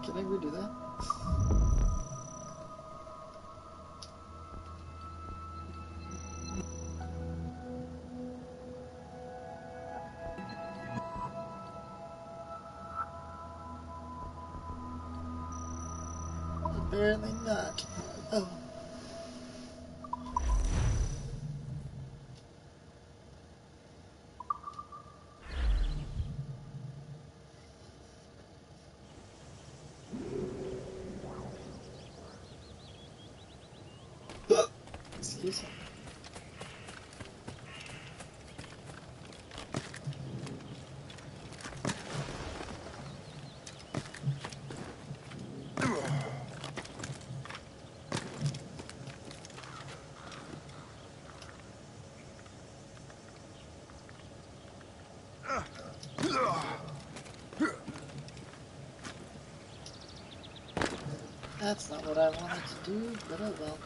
Can I redo that? Apparently not. Oh. do something. That's not what I wanted to do, but oh well.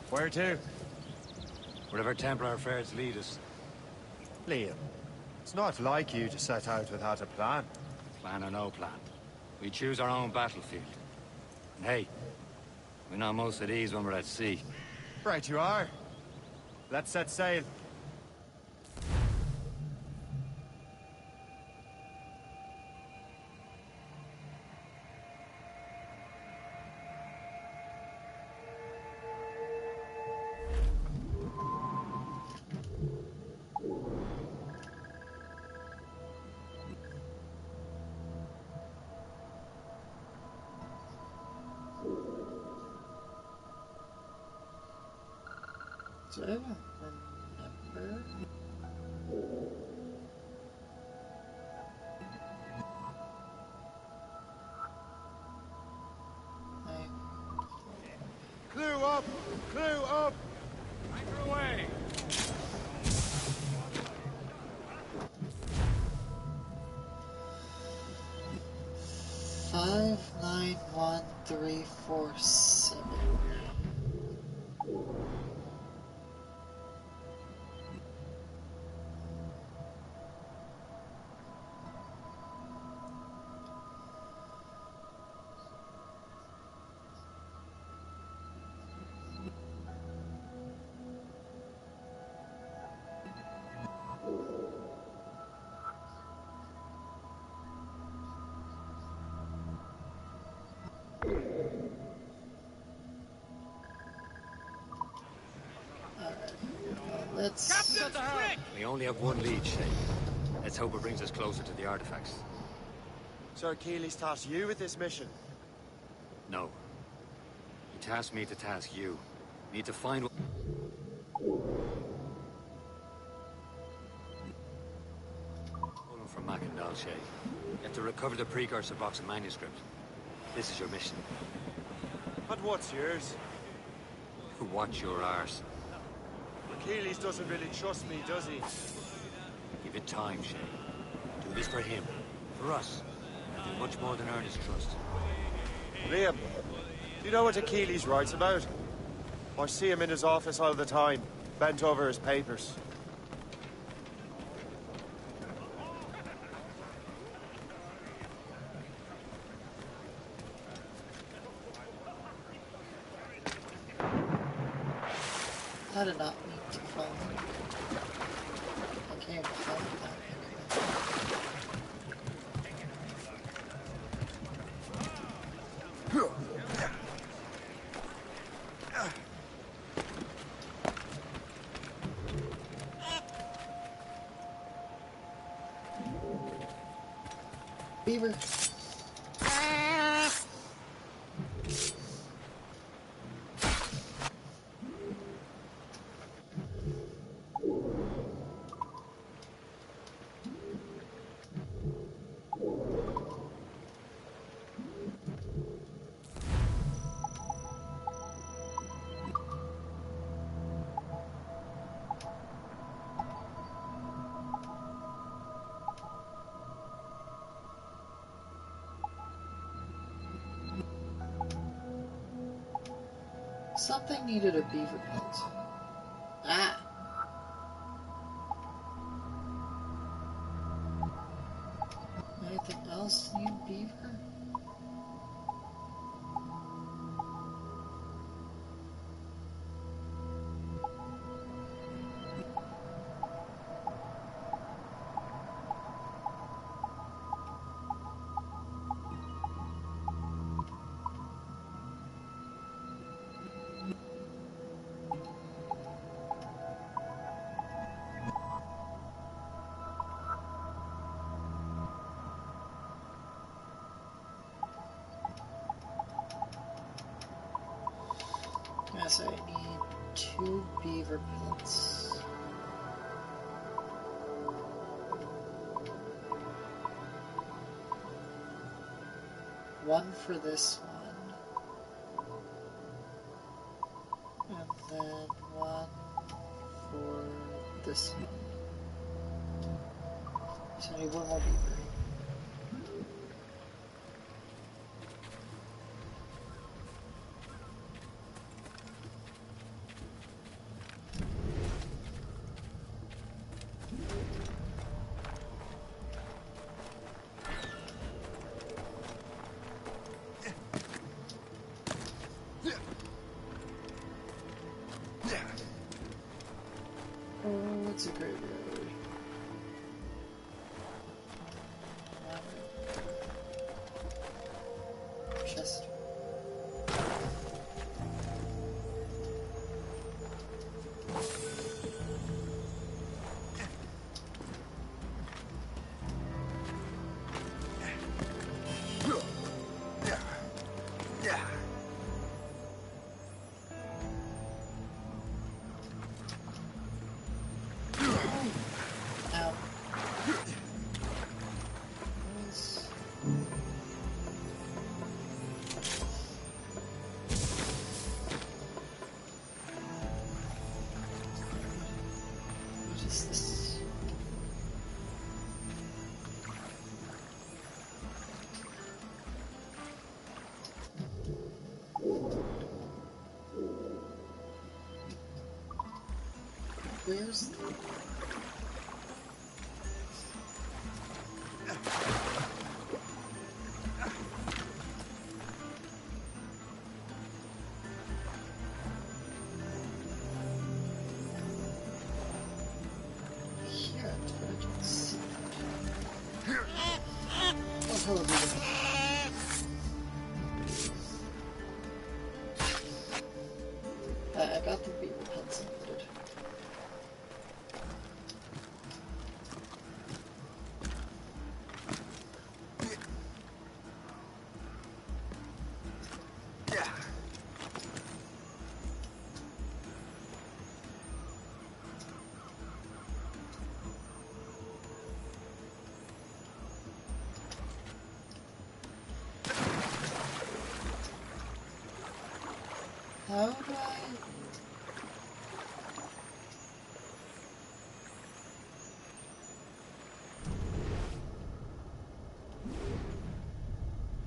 Where to? Wherever Templar affairs lead us. Liam, it's not like you to set out without a plan. Plan or no plan. We choose our own battlefield. And hey, we're not most at ease when we're at sea. Right you are. Let's set sail. So I don't remember. Clue up! Clue up! Anchor away! Five, 9, 1, 3, 4, 7. Let's... We only have one lead, Shay. Let's hope it brings us closer to the artifacts. Sir Keeley's tasked you with this mission. No. He tasked me to task you. Need to find what... Stolen from Mackendal, Shay. You have to recover the precursor box of manuscript. This is your mission. And what's yours? Watch your arse. Keeley's doesn't really trust me, does he? Give it time, Shay. Do this for him. For us. And do much more than earn his trust. Liam, do you know what Achilles writes about? I see him in his office all the time, bent over his papers. I did not mean to fall. I can't fall that. Beaver. Something needed a beaver pelt. Ah! Anything else need beaver? 2 beaver pits. One for this one. And then one for this one. So I need one more beaver. Oh, it's a great road. Chest. Ow. What is this? Where's the... Here, but I don't see it. What the hell are we doing? I got the beaver pets included. How do I...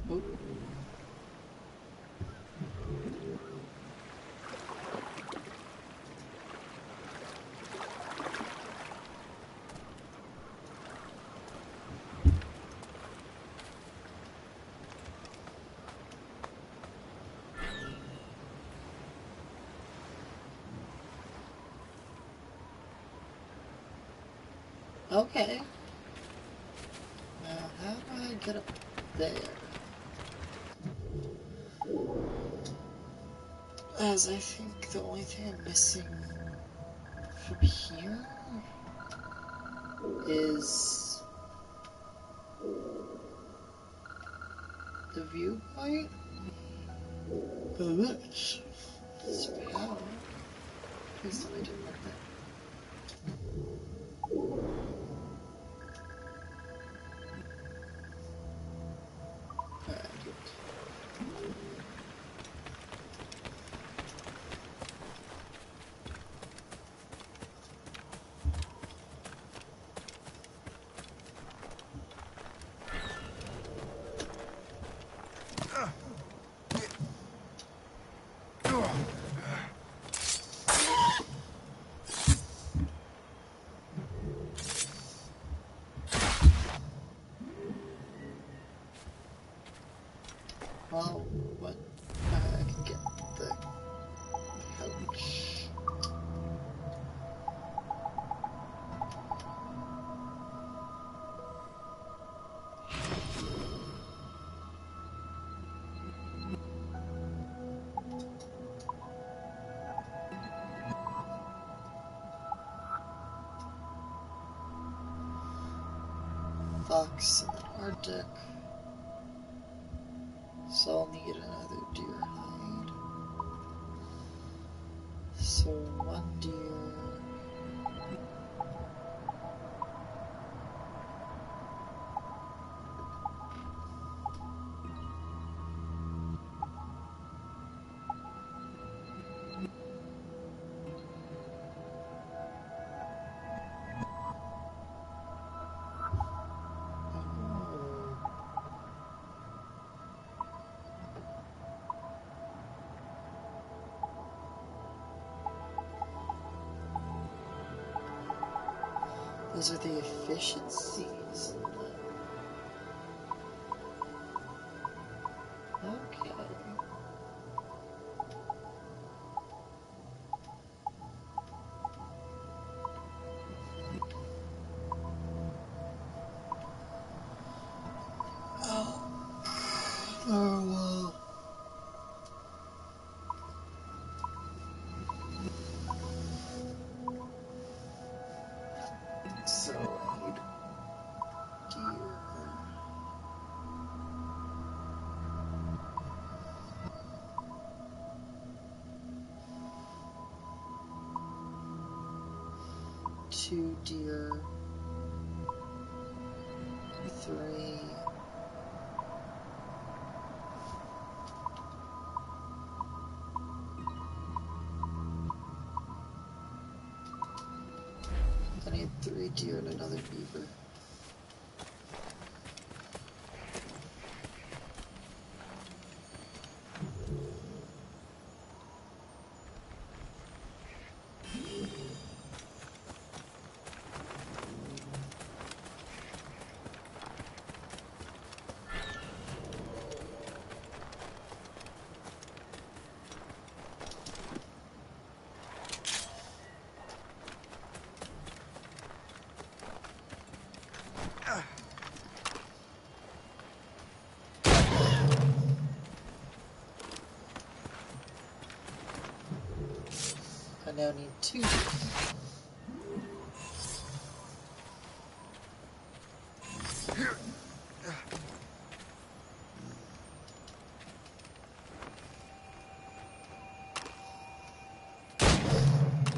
Oh. Okay. Now, how do I get up there? As I think the only thing I'm missing from here is the viewpoint. Which is power. Please tell me I didn't like that. Alright, good. Well, what? I can get the couch. Fox in the Arctic. So I'll need another deer hide. So one deer. Those are the efficiencies. Okay. Oh well. So I need deer. Two deer. 3. I need 3 deer and another beaver. I now need 2.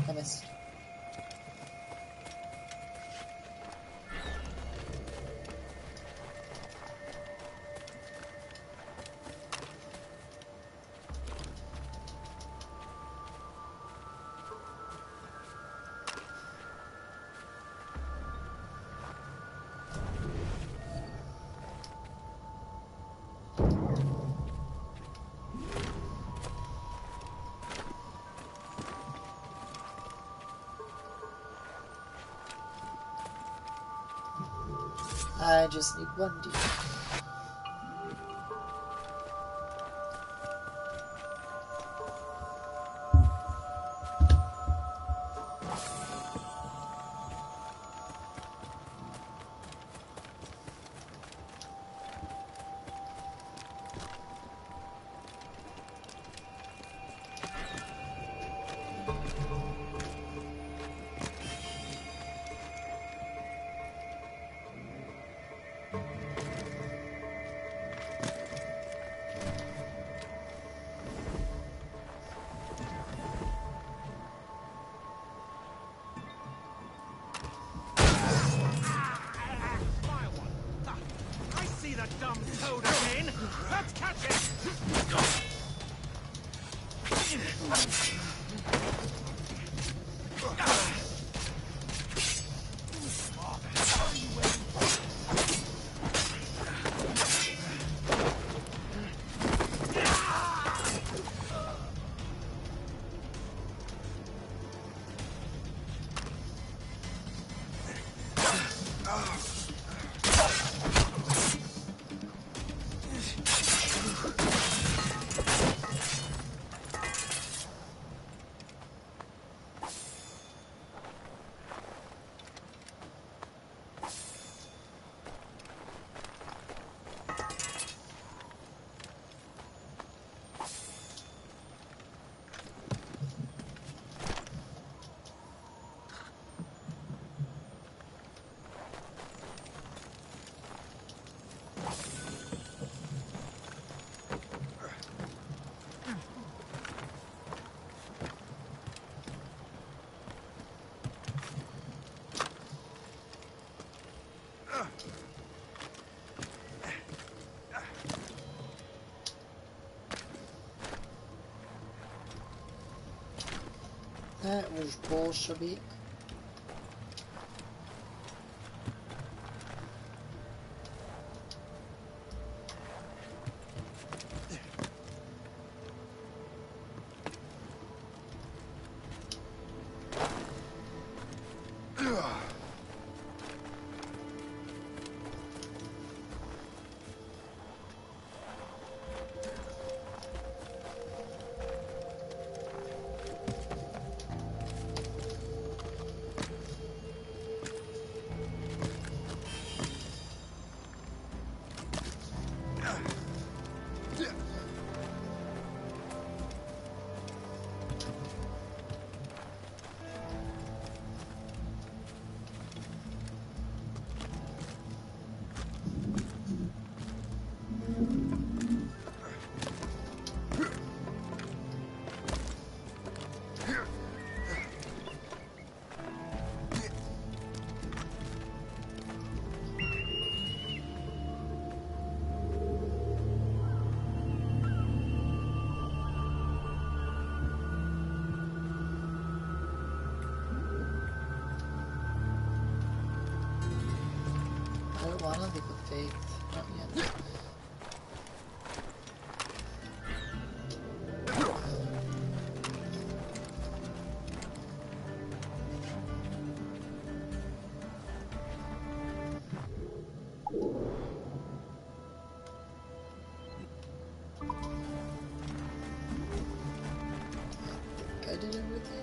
I missed. I just need 1 deer. Dumb toad again! Let's catch it! That was Bolshevik. I don't want to leave with faith. Not yet. I did everything.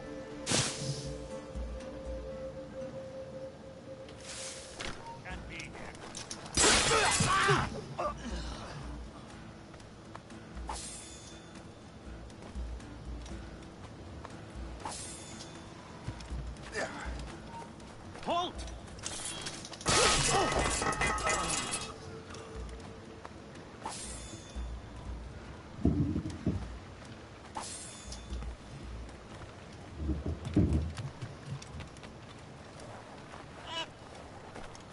Halt!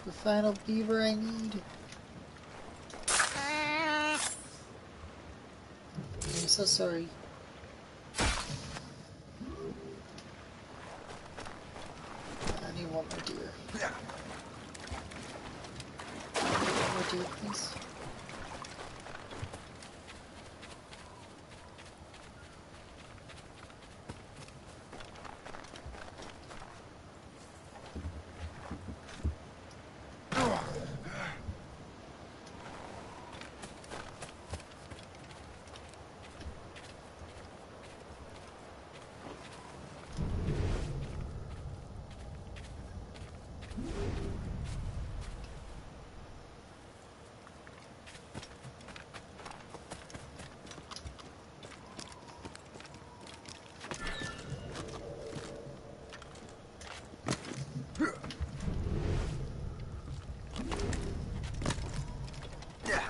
The final beaver I need. I'm so sorry. I need one more deer. One more deer, please.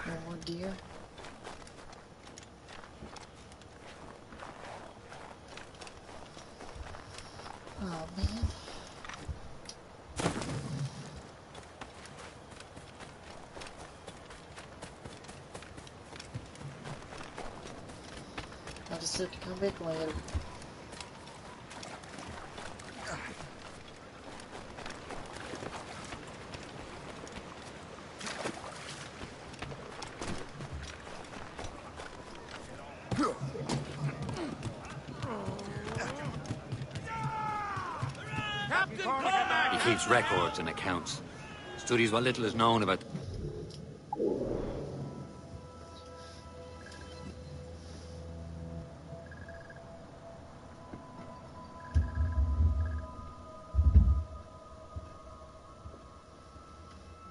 One more deer. Oh man. I just have to come back later. He keeps records and accounts. Studies what little is known about...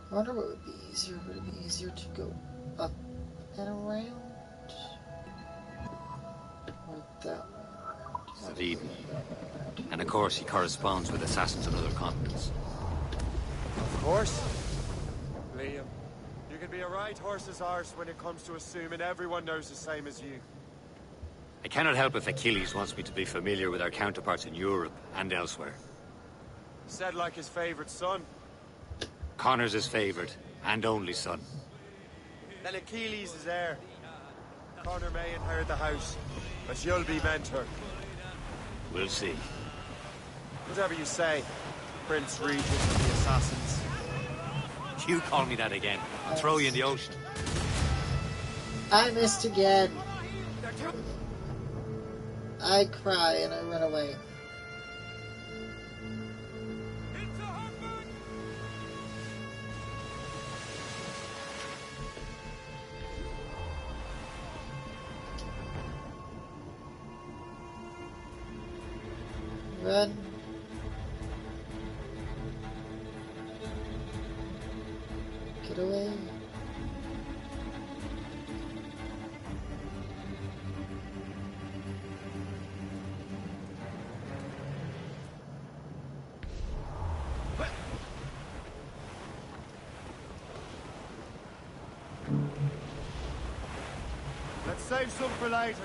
I wonder what would be easier. Would it be easier to go up and around? Or that one? of Eden. And of course, he corresponds with assassins on other continents. Of course. Liam, you can be a right horse's arse when it comes to assuming everyone knows the same as you. I cannot help if Achilles wants me to be familiar with our counterparts in Europe and elsewhere. Said like his favorite son. Connor's his favourite, and only son. Then Achilles is heir. Connor may inherit the house, but you'll be mentor. We'll see. Whatever you say, Prince Regent of the Assassins. You call me that again, I'll throw you in the ocean. I missed again. I cry and I run away. Run. Get away. Let's save some for later.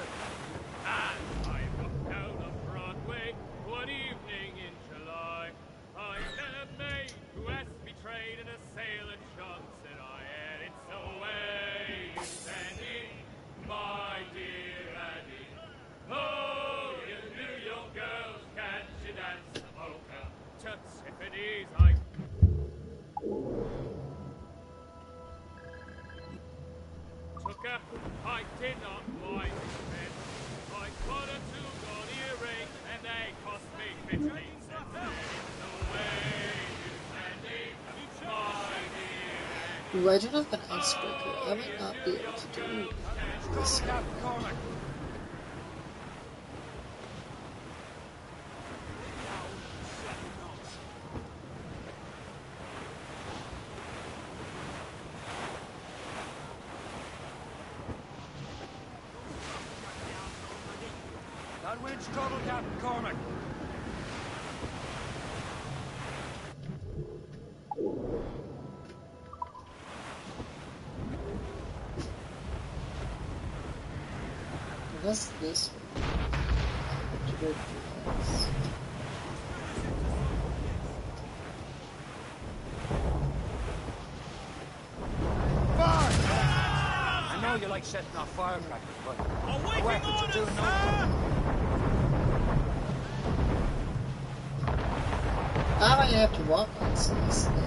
And I walked down on Broadway one evening in July. I met a maid who has betrayed an assailant chance, and I had it so way. Annie, my dear Annie. Oh, you New York girls, can't you dance the polka? To Tiffany's I... Took her, I did not mind it. I got her 2 gold earrings, and they cost me 15 cents. The way you Sandy, my dear. Ooh, I don't have an icebreaker. I might not be able to do this. That wind's trouble, Captain Cormac. What's this one? I know you like setting off firecrackers, but the weapons are doing no good. How do I have to walk on this thing?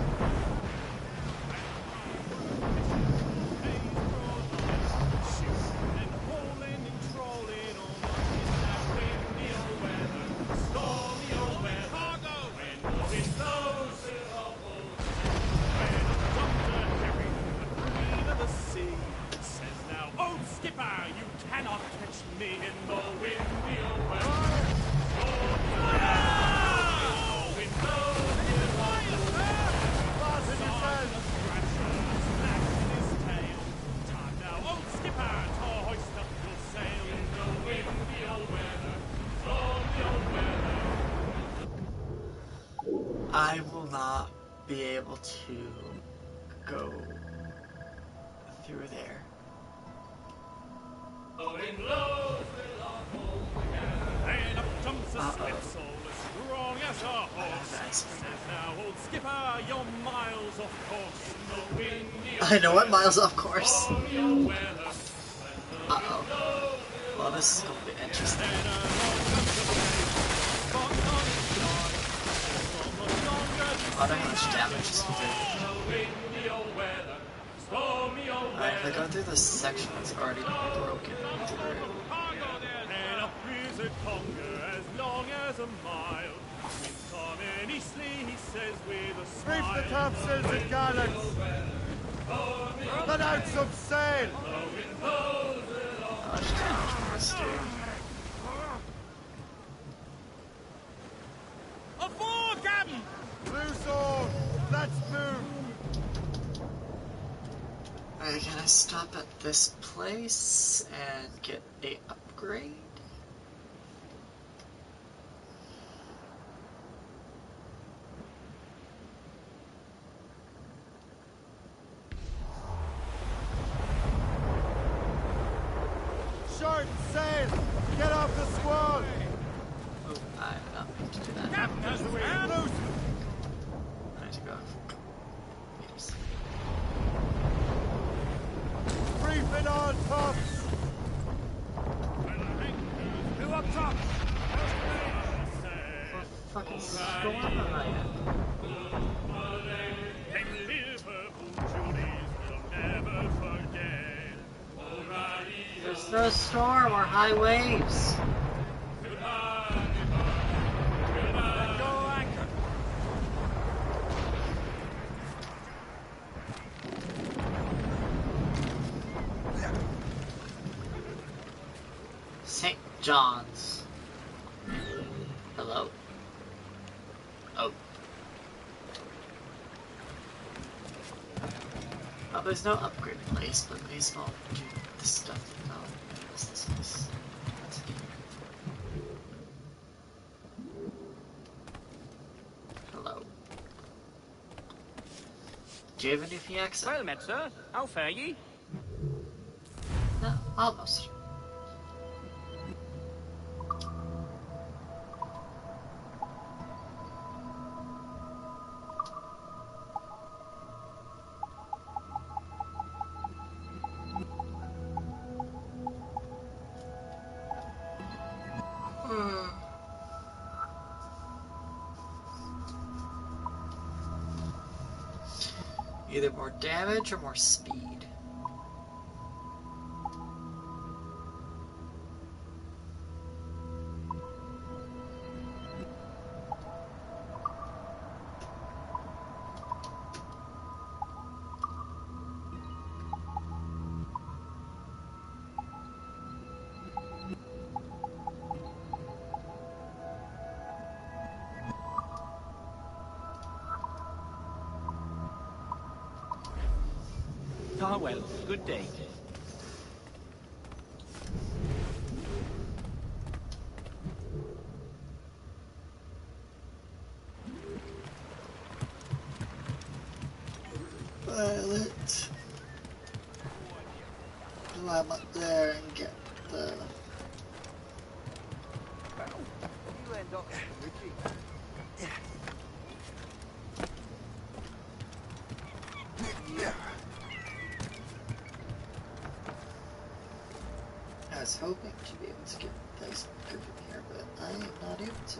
I will not be able to go through there. I know I'm miles off course. Uh-oh. Well, this is going to be interesting. I wonder how much damage this will do. Alright, if I go through this section that's already broken through. Reef the topsails and gallants! Let out some sail! How much damage will this do? Aboard, Captain! Loose all! Let's move! Alright, can I stop at this place and get a upgrade? Short sail! Get off the squall! Oh, I did not mean to do that. Captain has the wind! Loose! I need to go Get on, tops! Who up top? Fucking storm am I in? Them Liverpool Judies will never forget. There's no storm or high waves. Let go anchor. St. John's. Hello? Oh. Oh, there's no upgrade place, but may as well do this stuff. Oh, what's this place? Hello. Do you have anything accent? Well met, sir. How fare ye? No, almost. Either more damage or more speed. Ah, well, good day. Let's climb up there and get the... You end up Ricky. I was hoping to be able to get those from here, but I am not able to.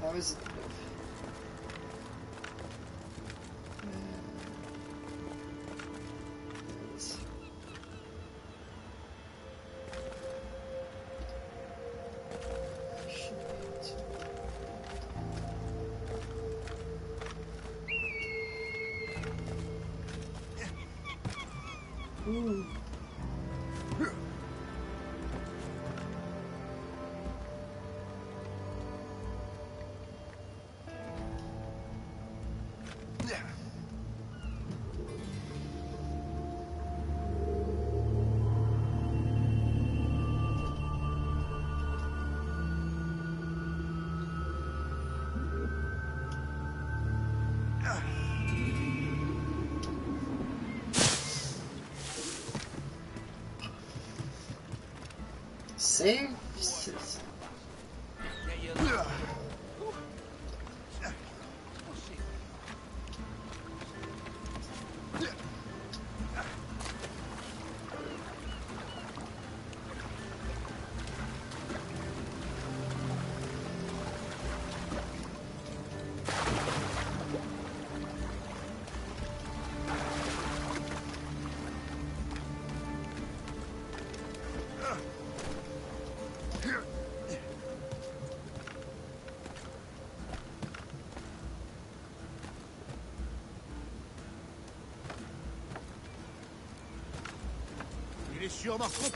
How is it move? Ooh. Save citizen. Il est sur ma coupe.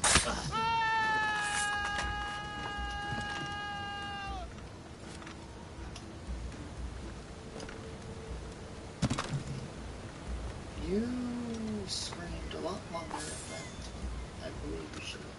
You screamed a lot longer than I believe you should have.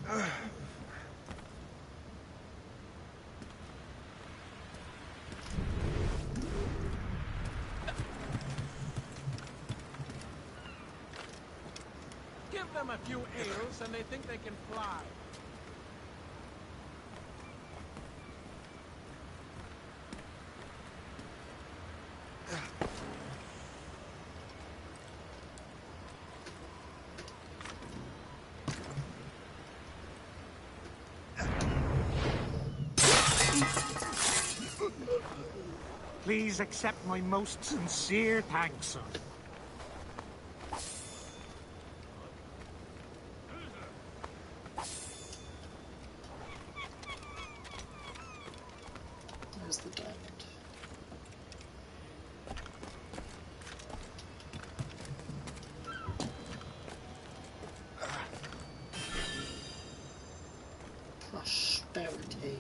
Give them a few ales and they think they can fly. Please accept my most sincere thanks, sir. There's the diamond. Prosperity.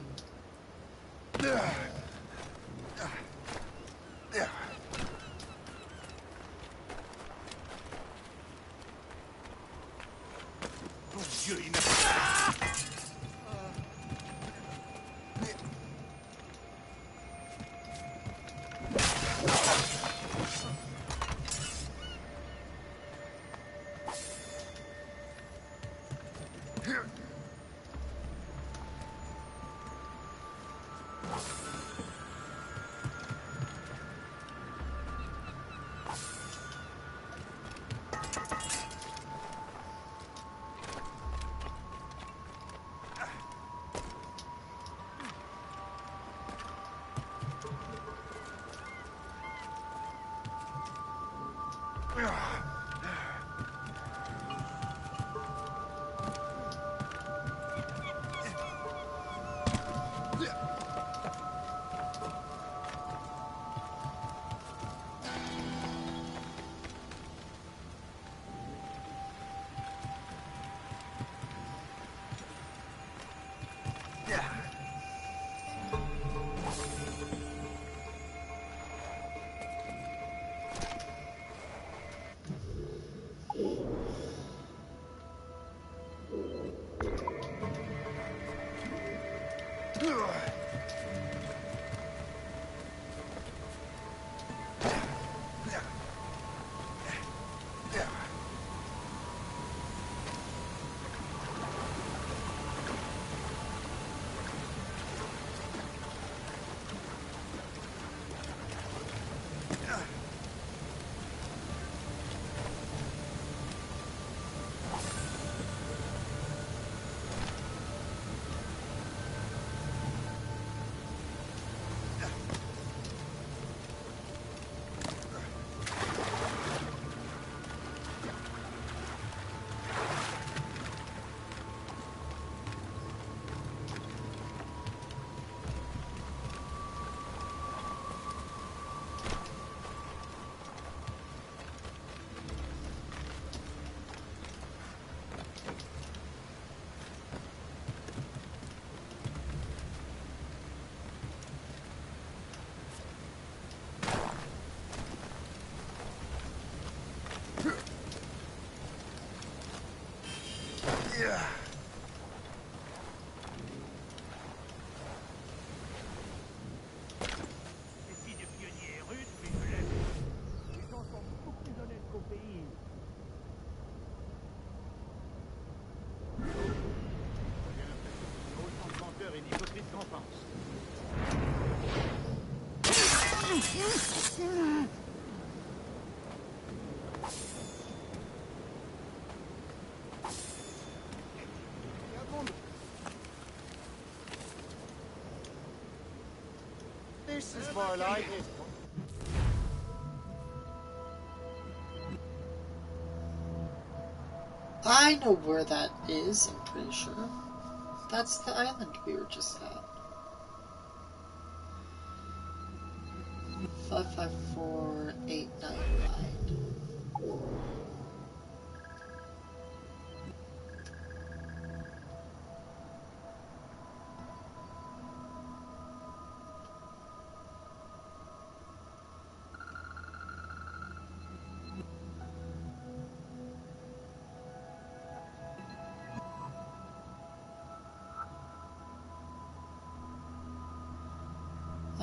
This is more like it. I know where that is, I'm pretty sure. That's the island we were just at. 554899.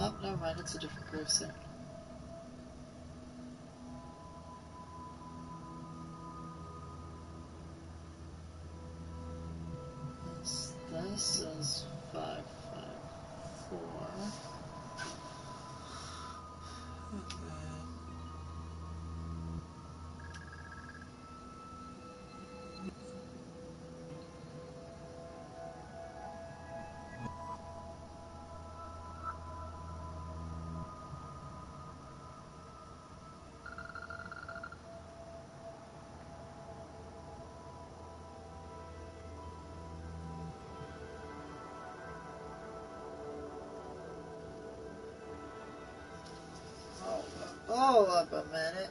Oh, never mind, it's a different gravestone. This is 554. Okay. 'Hold up a minute.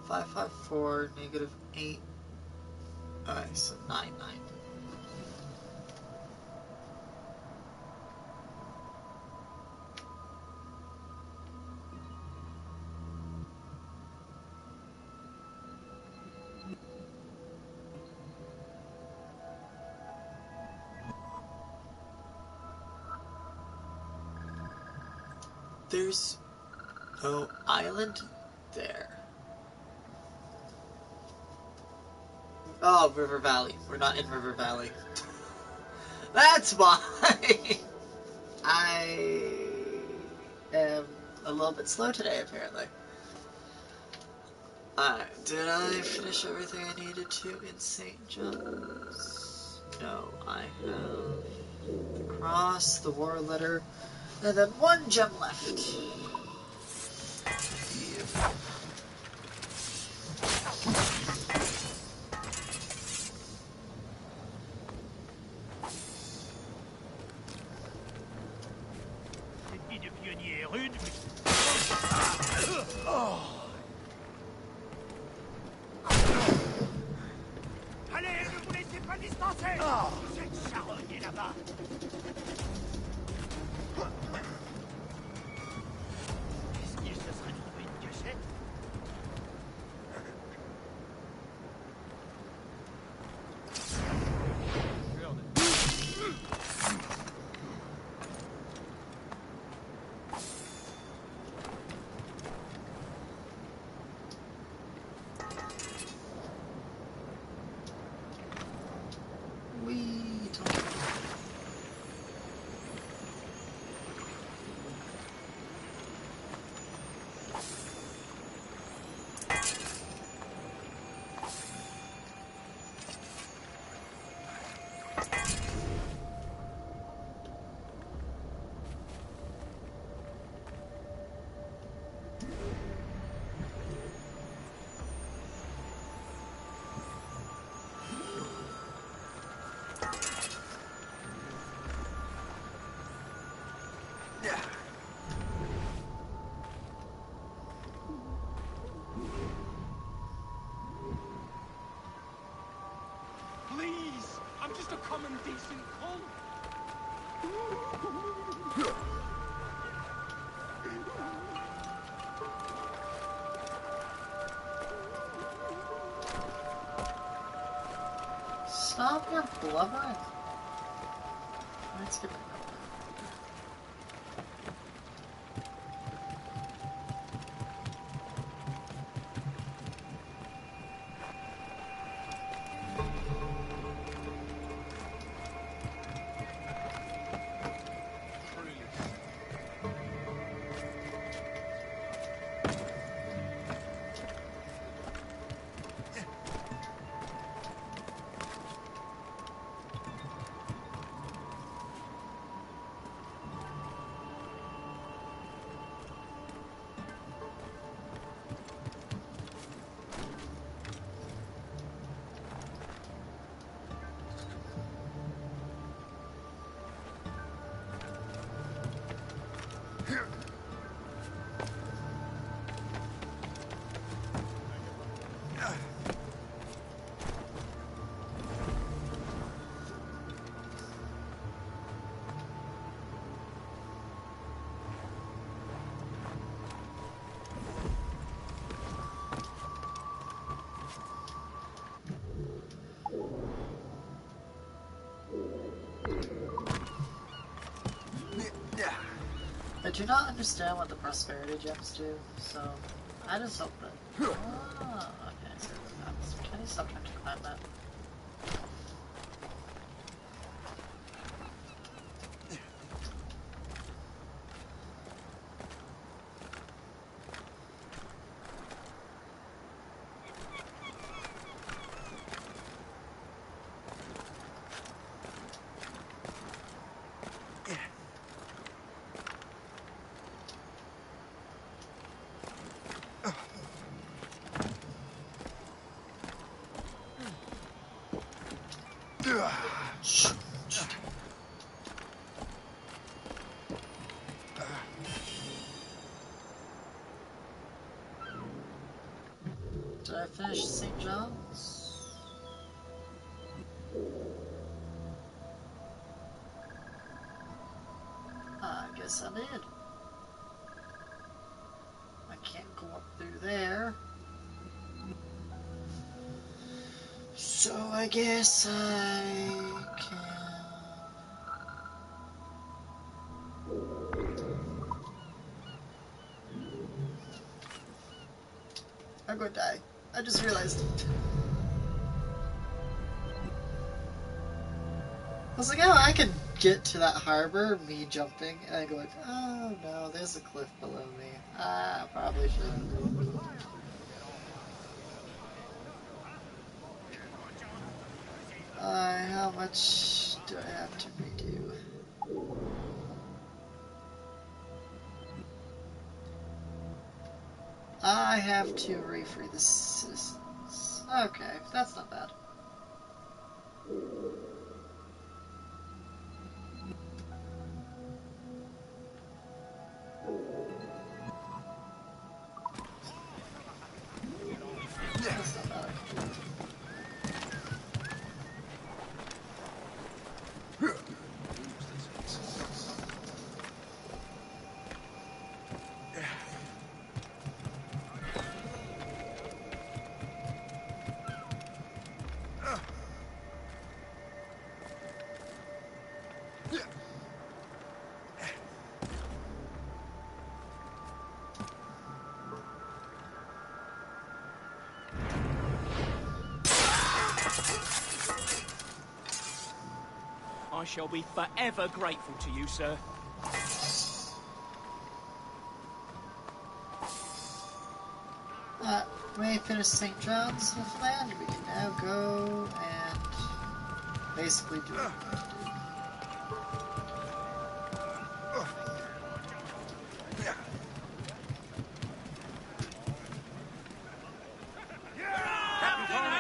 -554, -8. Alright, so 99. There's no island there. Oh, River Valley. We're not in River Valley. That's why I am a little bit slow today, apparently. Alright, did I finish everything I needed to in St. John's? No, I have the cross, the war letter, and then one gem left. Allez, ne vous laissez pas distancer! Cette charogne là-bas! Est-ce qu'il se serait trouvé une cachette? Please, I'm just a common decent call. Stop your blubbering. Let's get do not understand what the prosperity gems do, so I just hope that... Oh, okay, so can you stop trying to climb that? Did I finish St. John's? I guess I did. I can't go up through there. So I guess I can... I'm gonna die. I just realized. I was like, oh, I can get to that harbor, me jumping, and I go like, oh no, there's a cliff below me. I probably shouldn't. How much do I have to redo? I have to refree the citizens. Okay, that's not bad. That's not bad. I shall be forever grateful to you, sir. We finished St. John's with land. We can now go and basically do what we need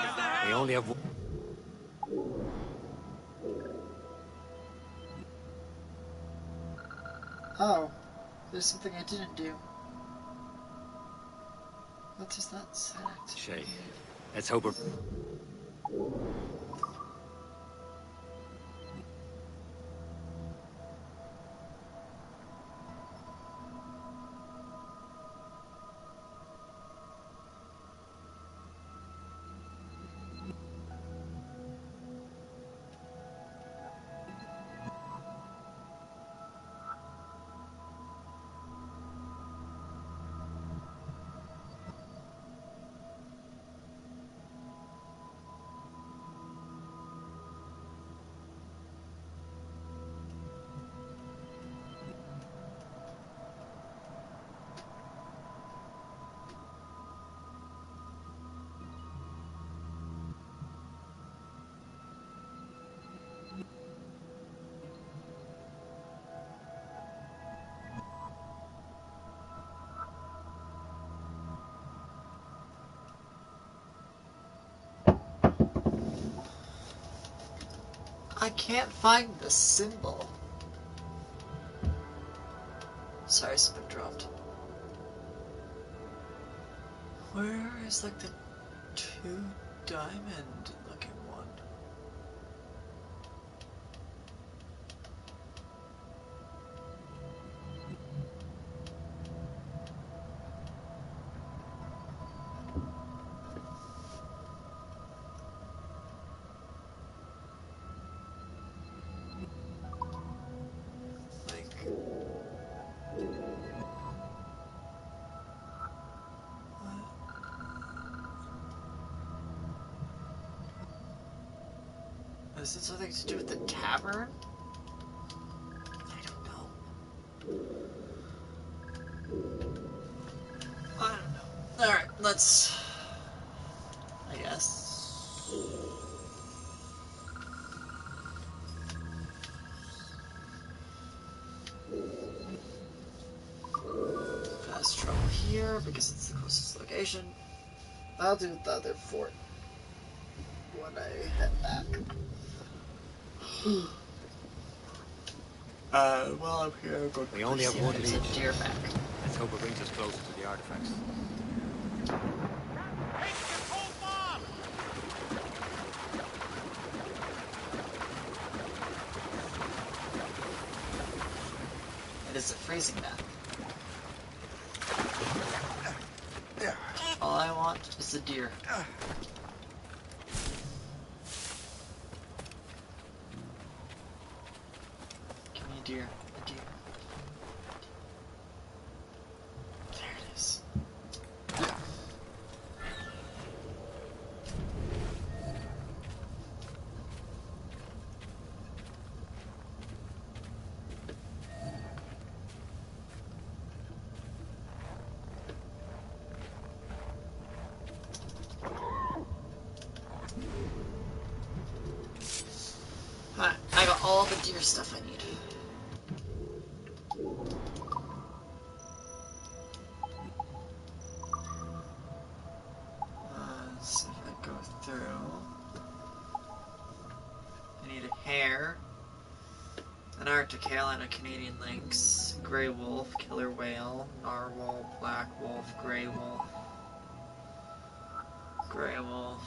to do. We only have... Oh, there's something I didn't do. What does that say? Shay, let's hope we're... I can't find the symbol. Sorry, something dropped. Where is like the 2 diamond looking one? Is it something to do with the tavern? I don't know. I don't know. Alright, let's... I guess. Fast travel here because it's the closest location. I'll do the other fort when I head back. While I'm here, I'll go We only have one lead. deer back. Let's hope it brings us closer to the artifacts. It is a freezing bath. All I want is a deer. Give me a deer. A deer. There it is. Alright, I got all the deer stuff I need. Let's see if I go through. I need a hare, an Arctic hare, and a Canadian lynx, gray wolf, killer whale, narwhal, black wolf, gray wolf, gray wolf.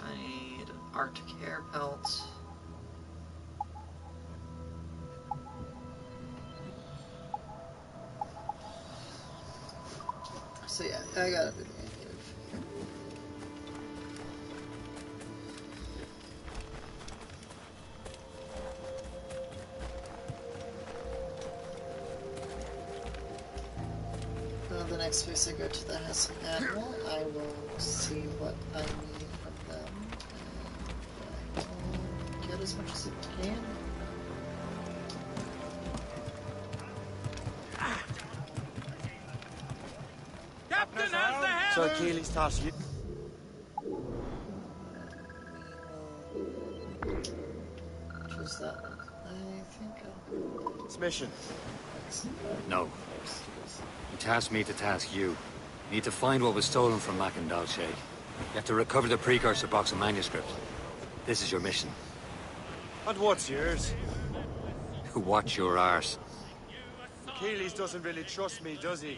I need an Arctic hare pelt. So yeah, I got everything I needed. The next place I go to that has an animal, I will see what I need from them, and I will get as much as I can. Captain has the hammer! So Keely's toss you. Choose that one. I think It's mission. No. You tasked me to task you. You need to find what was stolen from Mac and Dalshay. You have to recover the precursor box of manuscript. This is your mission. And what's yours? Watch your arse. Keely's doesn't really trust me, does he?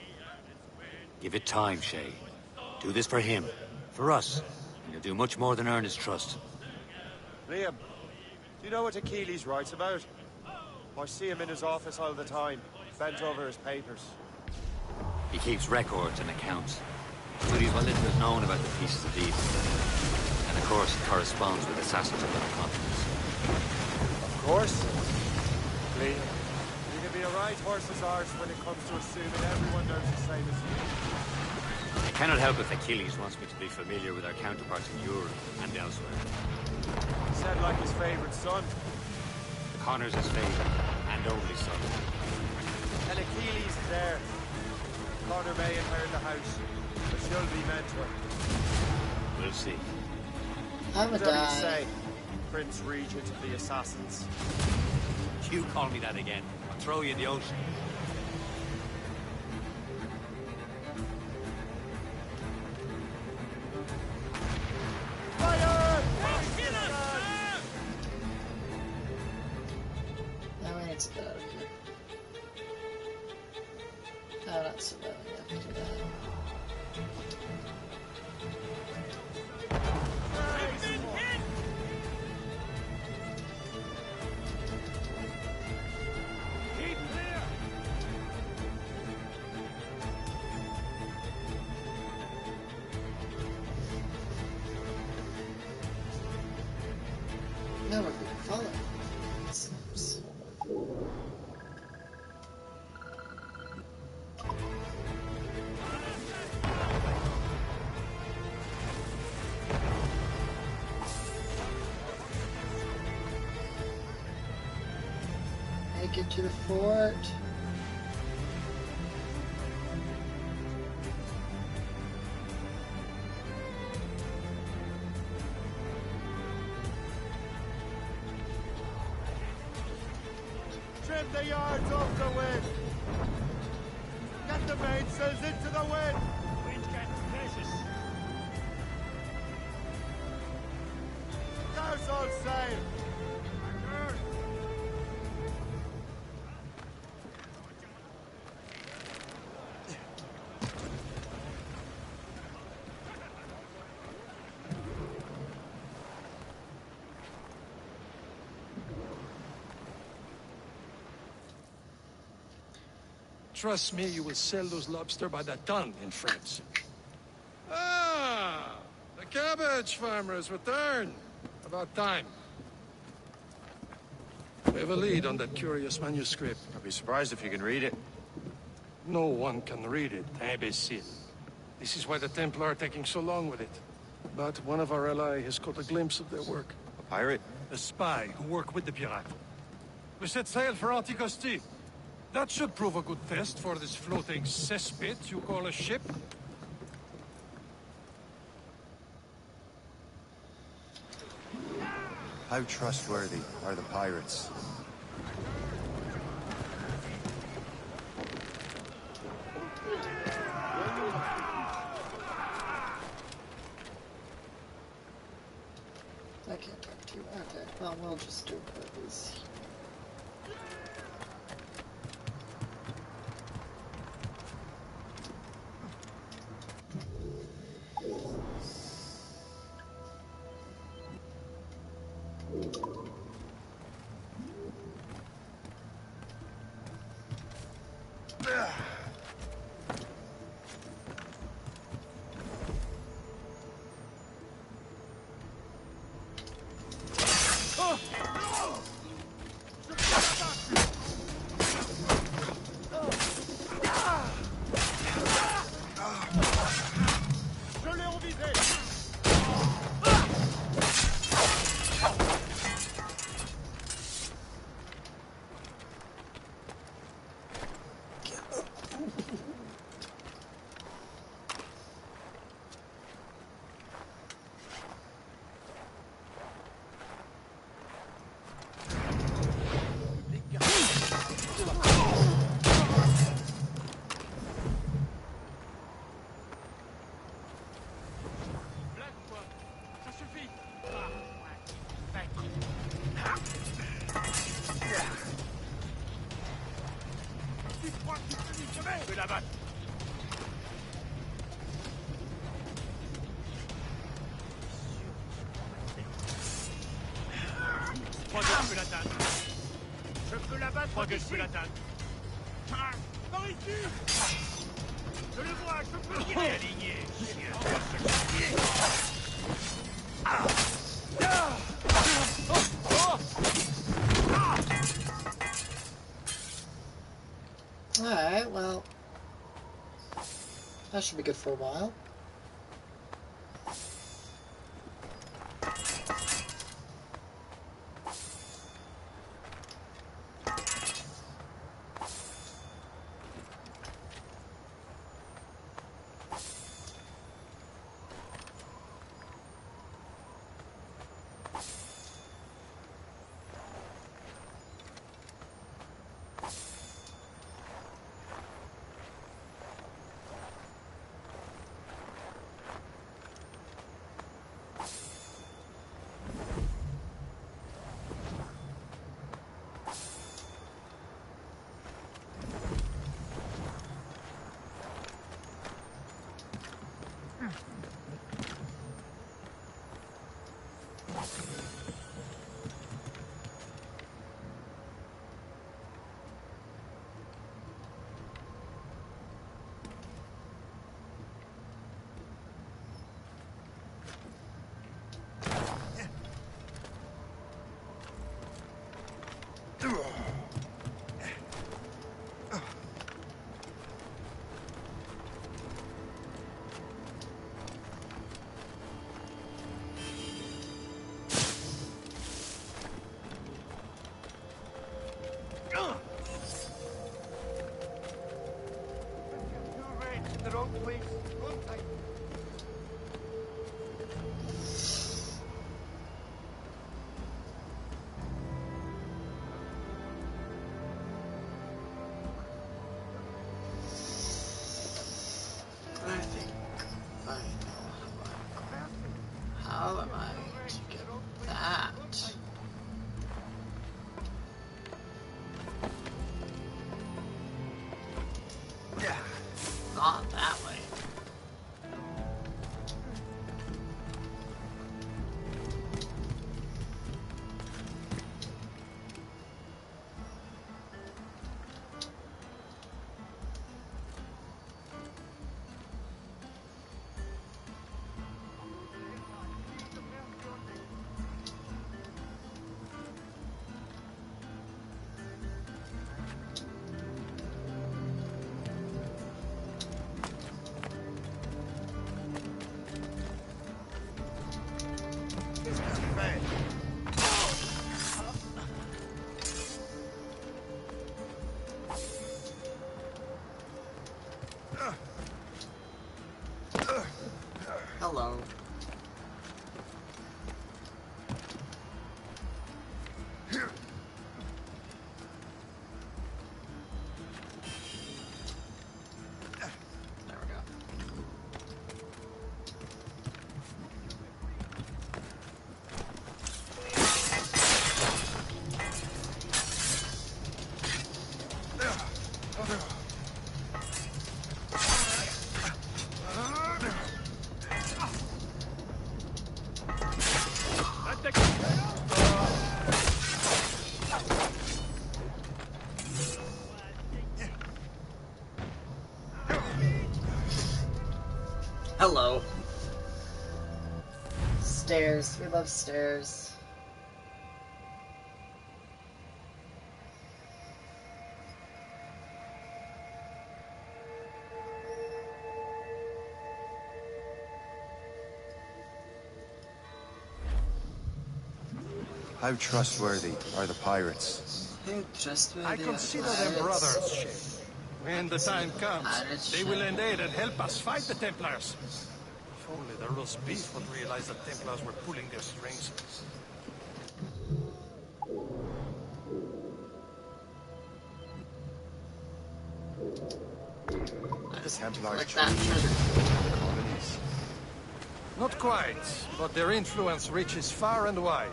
Give it time, Shay. Do this for him. For us. And you'll do much more than earn his trust. Liam, do you know what Achilles writes about? I see him in his office all the time, bent over his papers. He keeps records and accounts. Studies what little is known about the pieces of evil. And of course, he corresponds with assassins of other continents. Of course. Liam, you can be a right horse's arse when it comes to assuming everyone knows the same as you. I cannot help if Achilles wants me to be familiar with our counterparts in Europe and elsewhere. He said like his favorite son. Connor's his favorite and only son. And Achilles is there. Connor may inherit the house, but she'll be mentor. We'll see. I'm a Whatever you die. say, Prince Regent of the Assassins. You call me that again, I'll throw you in the ocean. Fire! Now we need to get out of here. No, not so bad. We have to do that. No, we're being followed. It seems. get to the fort. Trim the yards off the wind! Get the mainsails into the wind! Wind gets vicious. There's all sail! Trust me, you will sell those lobster by the ton in France. Ah! The cabbage farmer has returned. About time. We have a lead on that curious manuscript. I'd be surprised if you can read it. No one can read it, imbecile. This is why the Templar are taking so long with it. But one of our allies has caught a glimpse of their work. A pirate? A spy who worked with the pirate. We set sail for Anticosti. That should prove a good test for this floating cesspit you call a ship. How trustworthy are the pirates? I can't talk to you. Okay, well, we'll just do this. Je peux la battre. Je crois que je peux l'atteindre. Par ici. Je le vois, je peux tirer. Aligné. Alright, well, that should be good for a while. please. Hold tight. I think I know how am I to get that? Not that way. Hello. There we go. Hello. Stairs. We love stairs. How trustworthy are the pirates? I consider them brothers, Shay. When the time comes, they will lend aid and help us fight the Templars. If only the roast beef would realize the Templars were pulling their strings. The Templars Like that treasure. colonies. Not quite, but their influence reaches far and wide.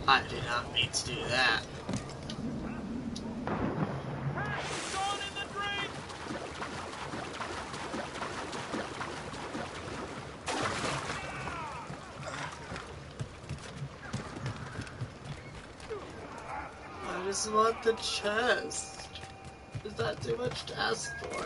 I did not mean to do that. I just want the chest. Is that too much to ask for?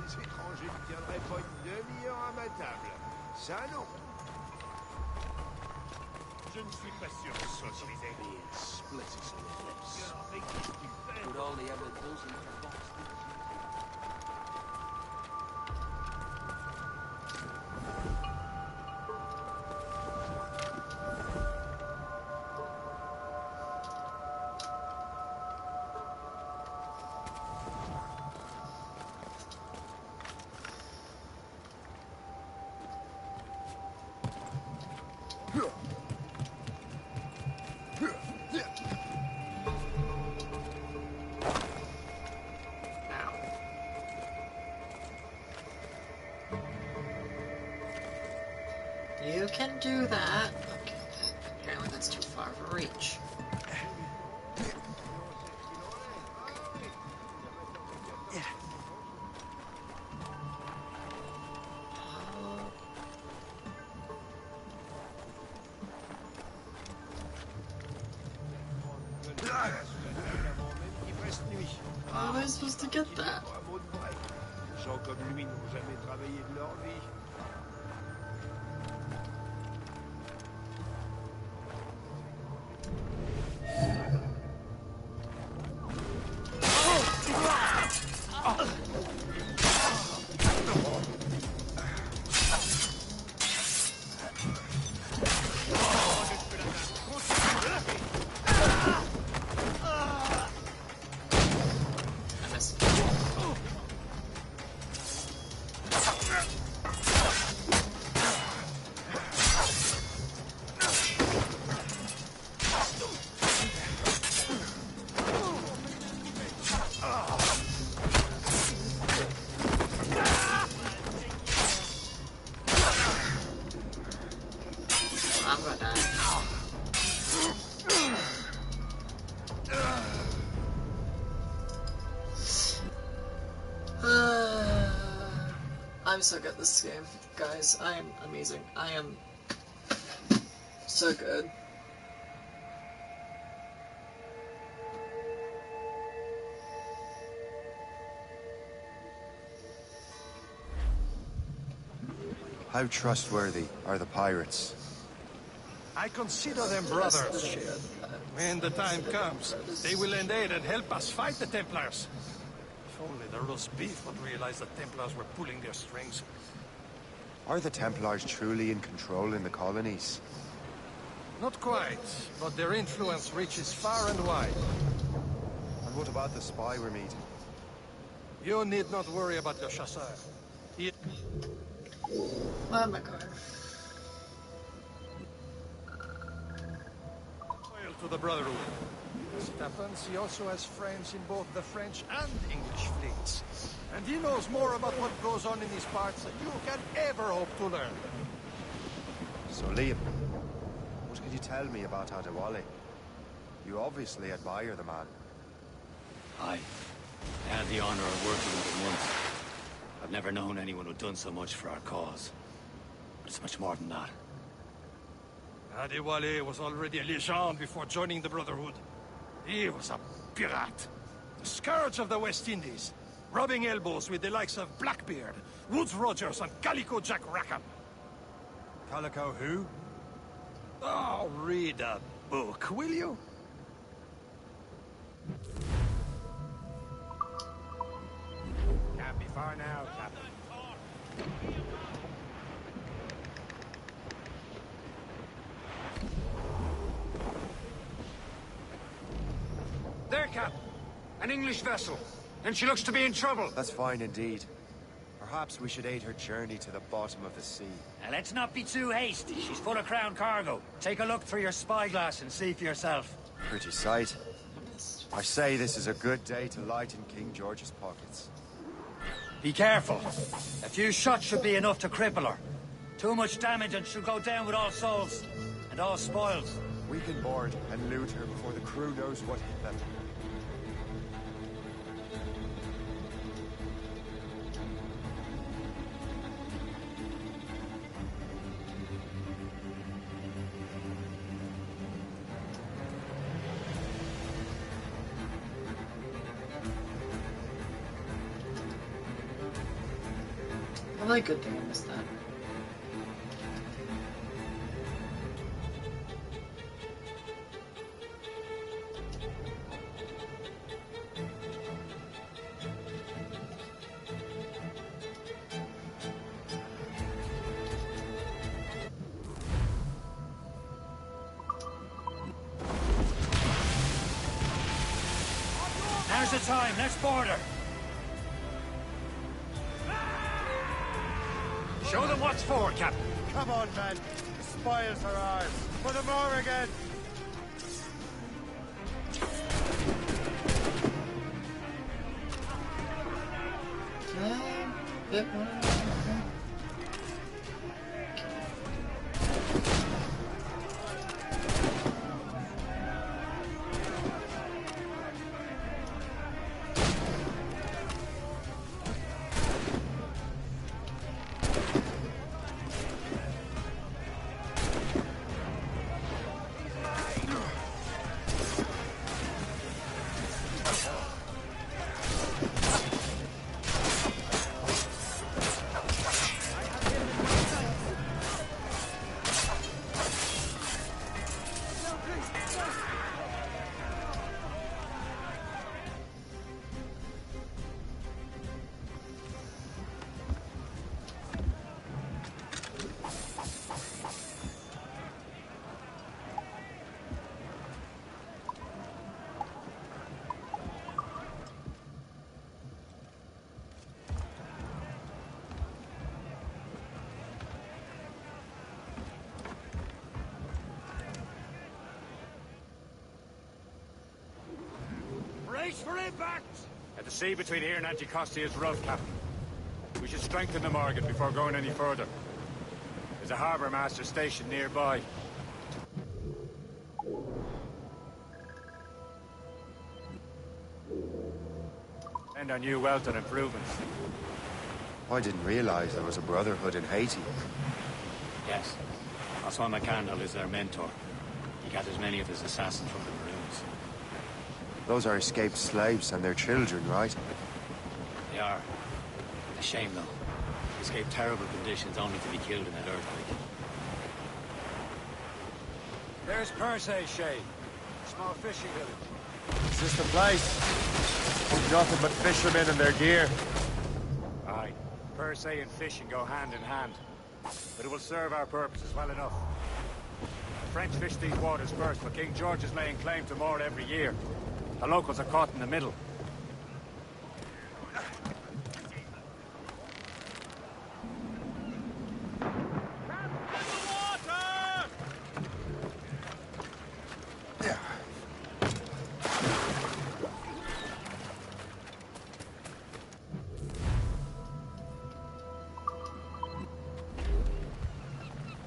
Ces étrangers ne tiendraient pas une demi-heure à ma table. Ça, non. Je ne suis pas sûr que ce soit autorisé. Put all the other tools in the box. You can do that. Okay. Apparently that's too far of a reach. How am I supposed to get that? Gens comme lui n'ont jamais travaillé de leur vie. I'm so good at this game, guys. I am amazing. I am so good. How trustworthy are the pirates? I consider them brothers, Sheriff. When the time comes, they will lend aid and help us fight the Templars. If only the roast beef would realize the Templars were pulling their strings. Are the Templars truly in control in the colonies? Not quite, but their influence reaches far and wide. And what about the spy we're meeting? You need not worry about your chasseur. Oh my god. Loyal to the Brotherhood. As it happens, he also has friends in both the French and English fleets. And he knows more about what goes on in these parts than you can ever hope to learn. So Liam, what can you tell me about Adewale? You obviously admire the man. I had the honor of working with him once. I've never known anyone who'd done so much for our cause. But it's much more than that. Adewale was already a legend before joining the Brotherhood. He was a pirate. The scourge of the West Indies. Rubbing elbows with the likes of Blackbeard, Woodes Rogers, and Calico Jack Rackham. Calico who? Oh, read a book, will you? Can't be far now, Captain. There, Cap! An English vessel. And she looks to be in trouble. That's fine indeed. Perhaps we should aid her journey to the bottom of the sea. Now, let's not be too hasty. She's full of crown cargo. Take a look through your spyglass and see for yourself. Pretty sight. I say this is a good day to lighten King George's pockets. Be careful. A few shots should be enough to cripple her. Too much damage and she'll go down with all souls. And all spoils. We can board and loot her before the crew knows what hit them. Really good thing I missed that. Now's the time. Let's board her. Show them what's for, Captain. Come on, men. The spoils are ours. For the more again. Bit more. Brace for impact! At the sea between here and Anticosti is rough, Captain. We should strengthen the Morgan before going any further. There's a harbour master station nearby. And our new wealth and improvements. I didn't realize there was a brotherhood in Haiti. Yes. That's why McCandle is their mentor. He gathers many of his assassins from the Maroons. Those are escaped slaves and their children, right? They are. A shame, though. They escaped terrible conditions only to be killed in an earthquake. There's Perse, Shay. Small fishing village. Is this the place? Nothing but fishermen and their gear. Aye. Perse and fishing go hand in hand. But it will serve our purposes well enough. The French fish these waters first, but King George is laying claim to more every year. The locals are caught in the middle.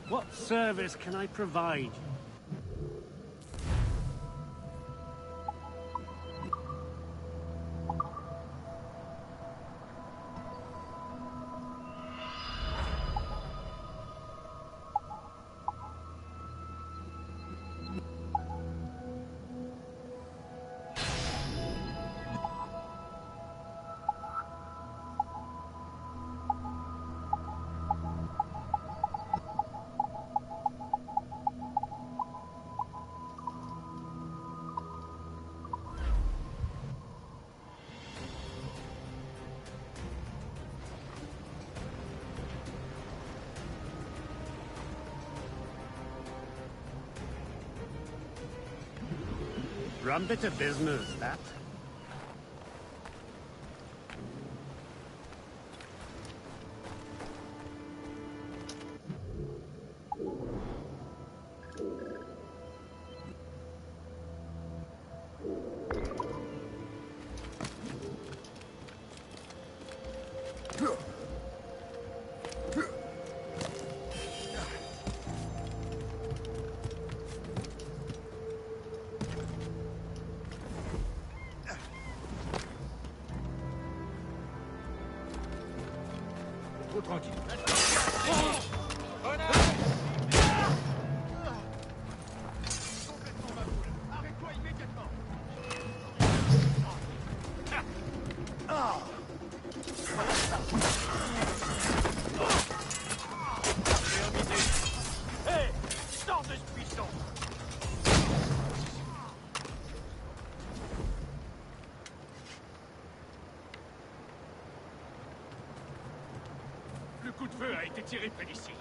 What service can I provide you? Rum bit of business, that. Le coup de feu a été tiré près d'ici.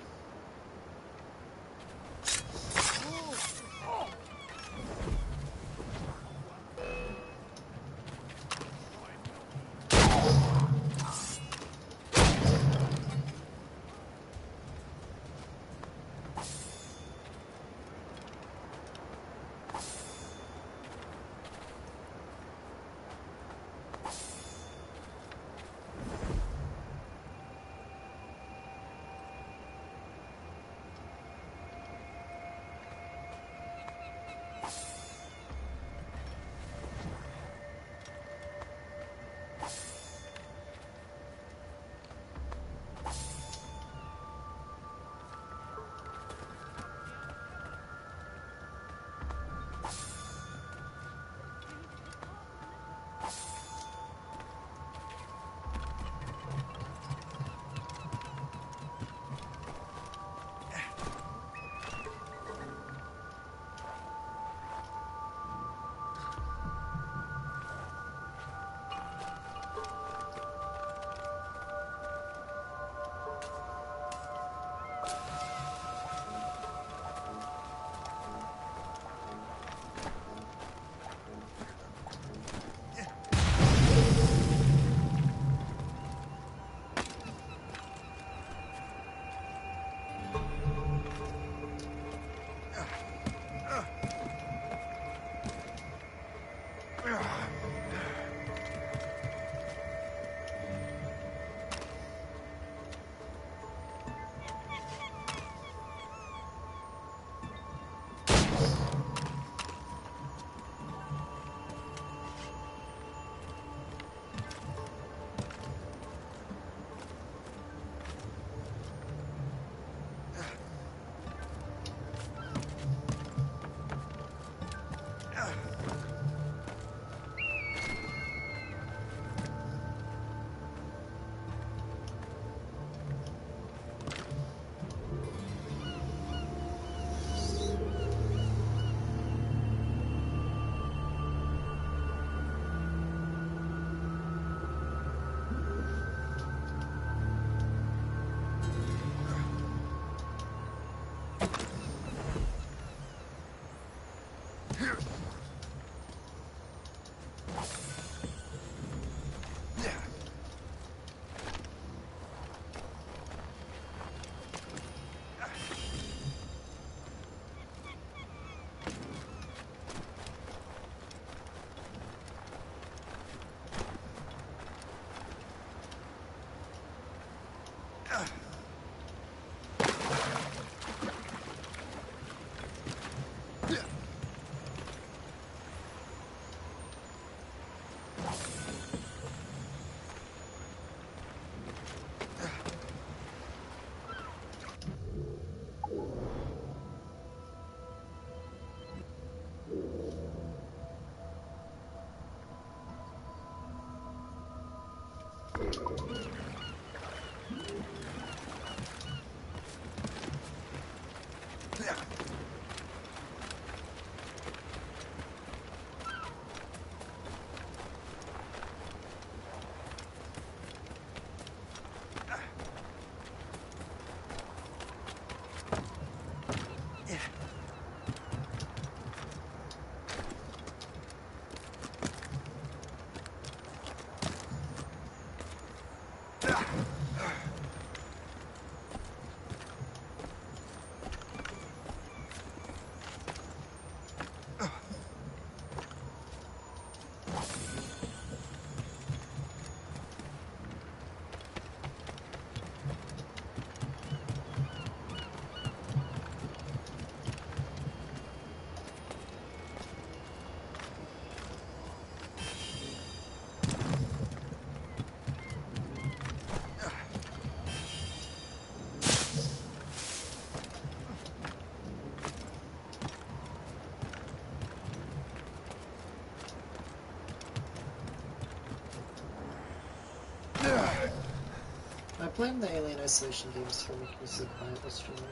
I blame the Alien Isolation games for making me so quiet while streaming.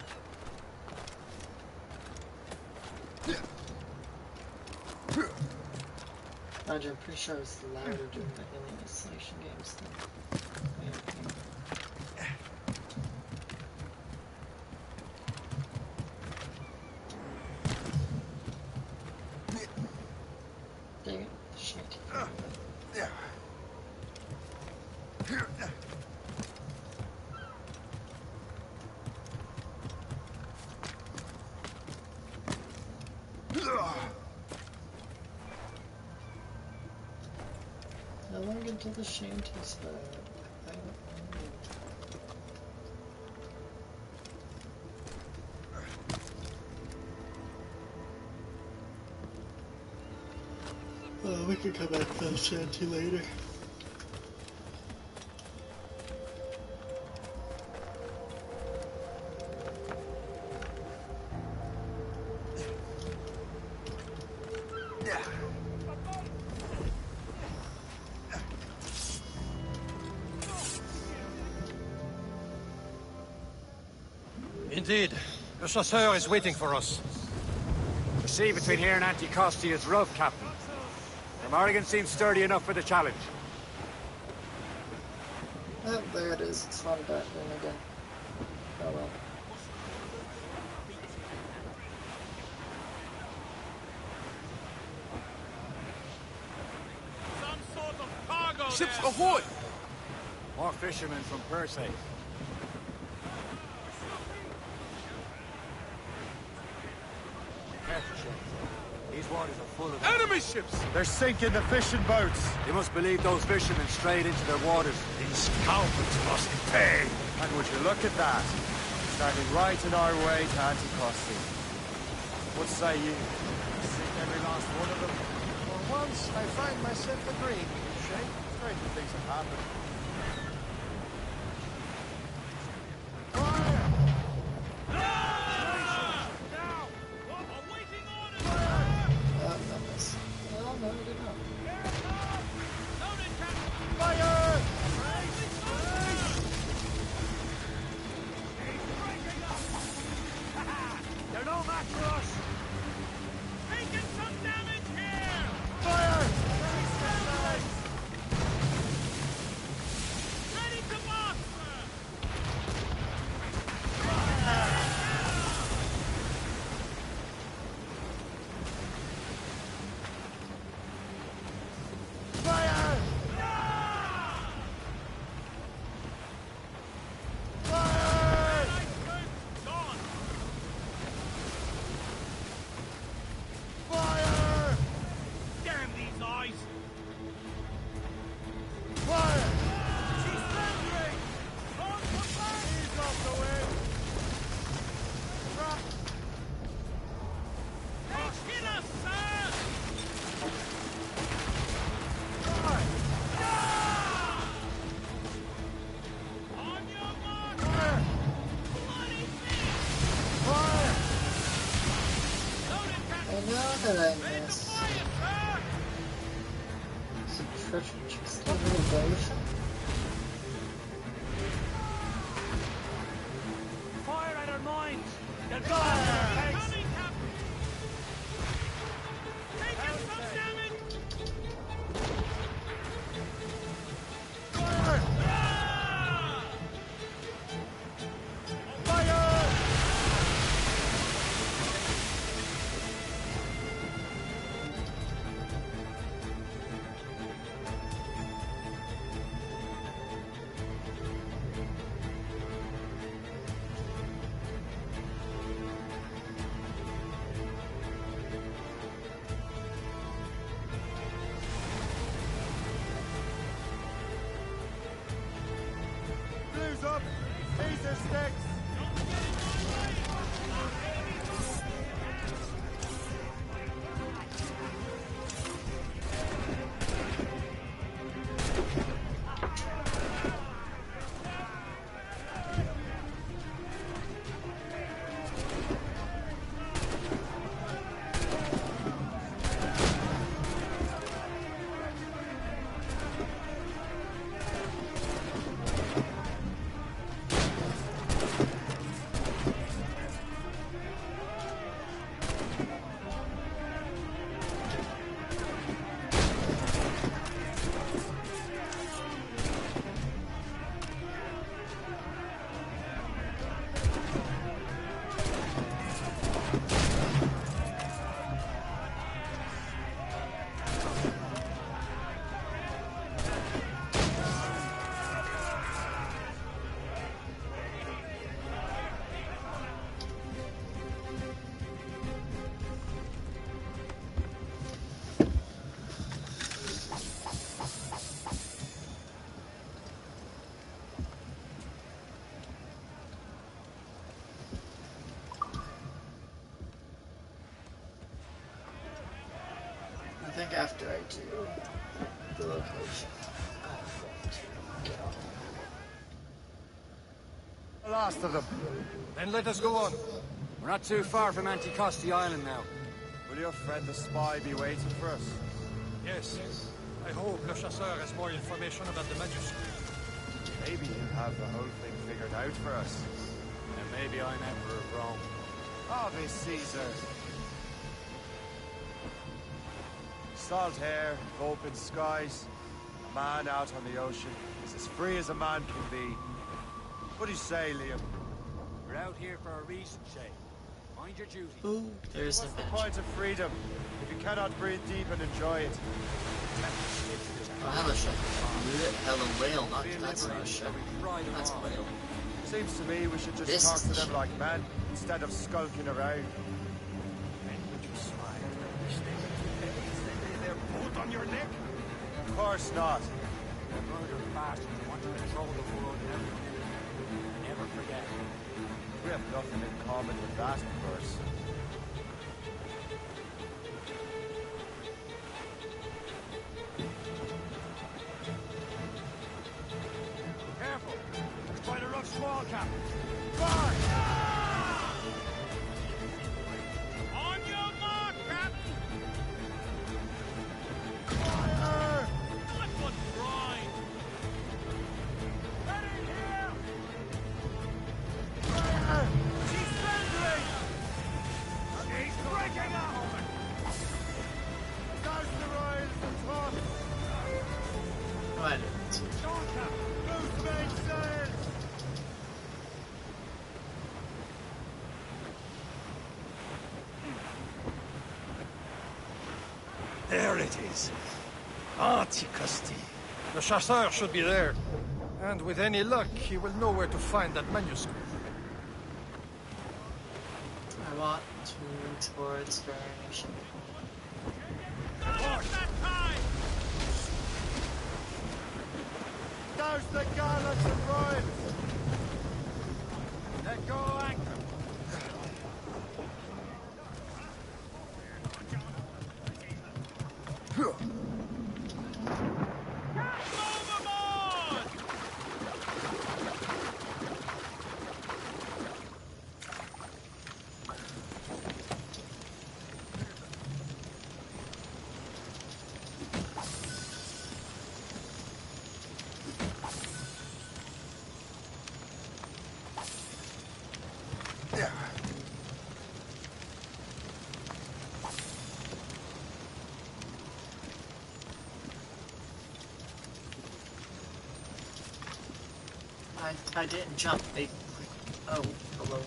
I'm pretty sure I was louder during the Alien Isolation games than I am here. Dang it, shit. How long until the shanty's back? I don't know. Oh, we can come back to the shanty later. Indeed. The chasseur is waiting for us. The sea between here and Anticosti is rough, Captain. The Morrigan seems sturdy enough for the challenge. Oh, there it is. It's not back in again. Oh well. Some sort of cargo Ships there, ahoy! More fishermen from Persay. Careful, Shane. These waters are full of Enemy ships! They're sinking the fishing boats. You must believe those fishermen strayed into their waters. These scoundrels must pay! And would you look at that? Starting right in our way to Anticosti. What say you? Sink every last one of them. For once, I find myself agreeing with you, Shay. Stranger things have happened. That I missed. Some treasure chest. Oh, really, mines! They're gone! Coming, Captain! Taking some damage! Blues up! These are sticks! I think after I do the location, I want to get on. The last of them. Then let us go on. We're not too far from Anticosti Island now. Will your friend the spy be waiting for us? Yes. I hope Le Chasseur has more information about the manuscript. Maybe he'll have the whole thing figured out for us. And maybe I'm Emperor of Rome. Ave Caesar. Salt hair, open skies, a man out on the ocean is as free as a man can be. What do you say, Liam? We're out here for a reason, Shay. Mind your duty. Ooh, there's What's a the bench. point of freedom if you cannot breathe deep and enjoy it? I have a shell. Hella whale, not that's not a shell. That's a whale. Seems to me we should just This talk is to them like men instead of skulking around. They're both on your neck? Of course not. The murder bastards want to control the world and everyone in it. Never forget. We have nothing in common with that, of course. Careful. It's quite a rough squall, Captain. Guard! On your mark, Captain! Fire! That was right! Get in here! Fire! She's surrendering! She's breaking up! Douse the royals and toss! No, I didn't. Loose main sails! There it is. Anticosti. The Chasseur should be there. And with any luck, he will know where to find that manuscript. I want to explore this variation. Douse the gallants and royals! Let go anchor! I didn't jump. They... Oh, hello.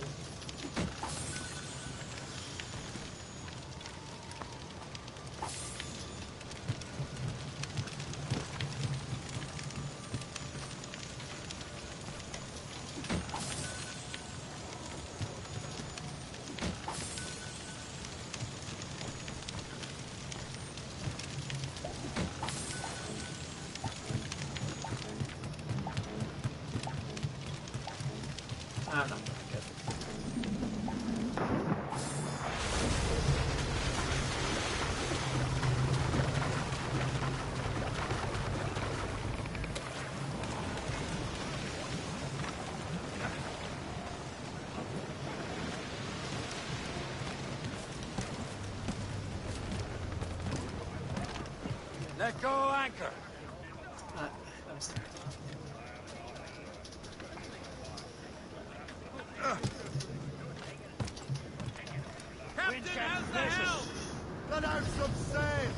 I don't know. Let go, anchor. I'm sorry. Captain, how's the helm? Let out some sail!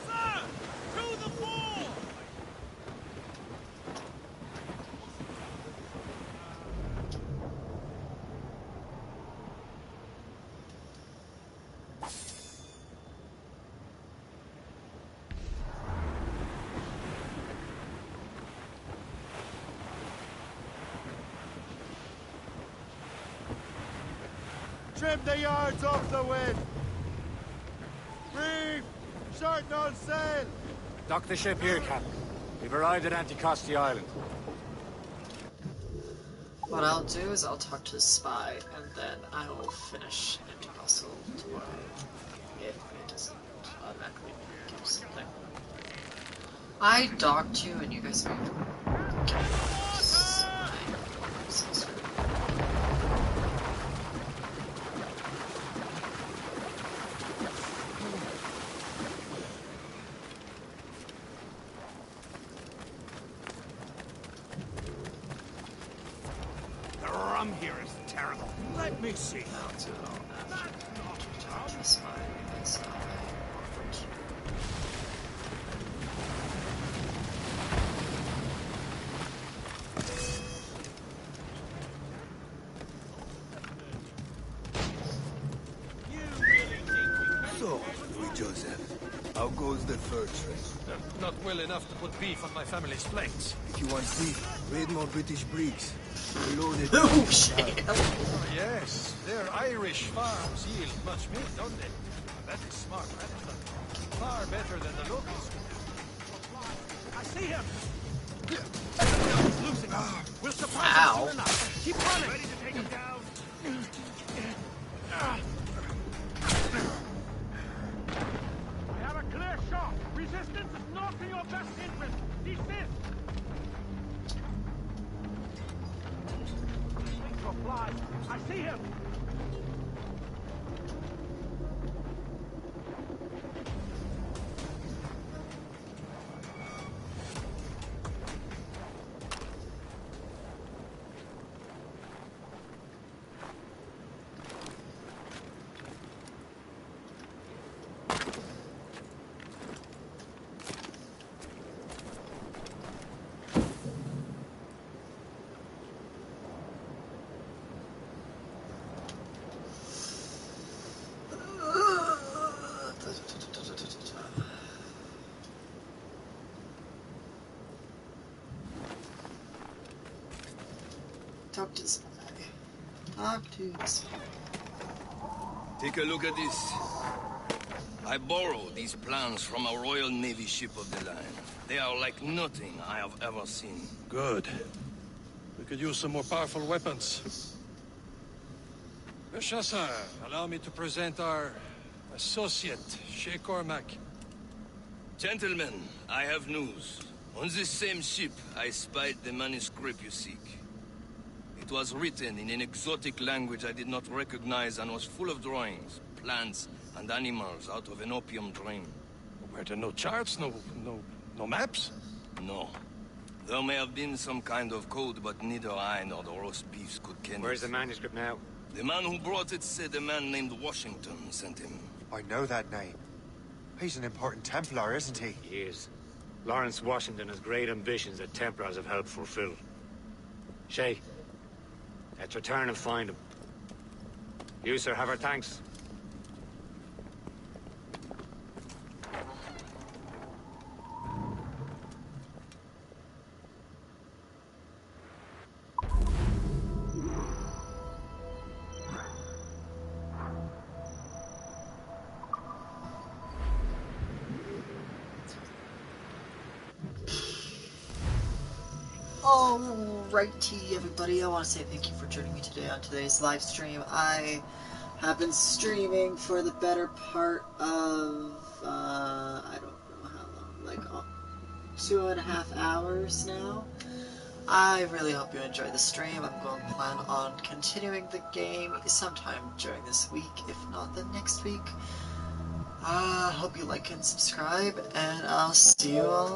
Sir! To the fore! Trim the yards off the wind! Reef! Shorten all sail! Dock the ship here, Captain. We've arrived at Anticosti Island. What I'll do is I'll talk to the spy, and then I will finish Anticosti tomorrow. If it doesn't automatically give something. I docked you, and you guys are The rum here is terrible. Let me see. the spy, because I offered. So, Louis Joseph, how goes the fur trade? Not well enough to put beef on my family's plates. If you want beef, raid more British brigs. Loaded. Oh, shit! Oh, yes, their Irish farms yield much meat, don't they? That is smart management. Far better than the locals. I see him! Losing him. We'll surprise Ow. him soon enough. Keep running! Ready to take him down? I have a clear shot. Resistance is not in your best interest. Desist! Fly. I see him! Talk to the spy. Talk to the spy. Take a look at this. I borrowed these plans from a Royal Navy ship of the line. They are like nothing I have ever seen. Good. We could use some more powerful weapons. Le Chasseur, allow me to present our associate, Shay Cormac. Gentlemen, I have news. On this same ship, I spied the manuscript you seek. It was written in an exotic language I did not recognize and was full of drawings, plants, and animals out of an opium dream. Were there no charts, no maps? No. There may have been some kind of code, but neither I nor the roast beefs could ken it. Where's the manuscript now? The man who brought it said a man named Washington sent him. I know that name. He's an important Templar, isn't he? He is. Lawrence Washington has great ambitions that Templars have helped fulfill. Shay, let's return and find him. You, sir, have our thanks. Alrighty, everybody, I want to say thank you for joining me today on today's live stream. I have been streaming for the better part of, I don't know how long, like 2.5 hours now. I really hope you enjoyed the stream. I'm going to plan on continuing the game sometime during this week, if not the next week. Hope you like and subscribe, and I'll see you all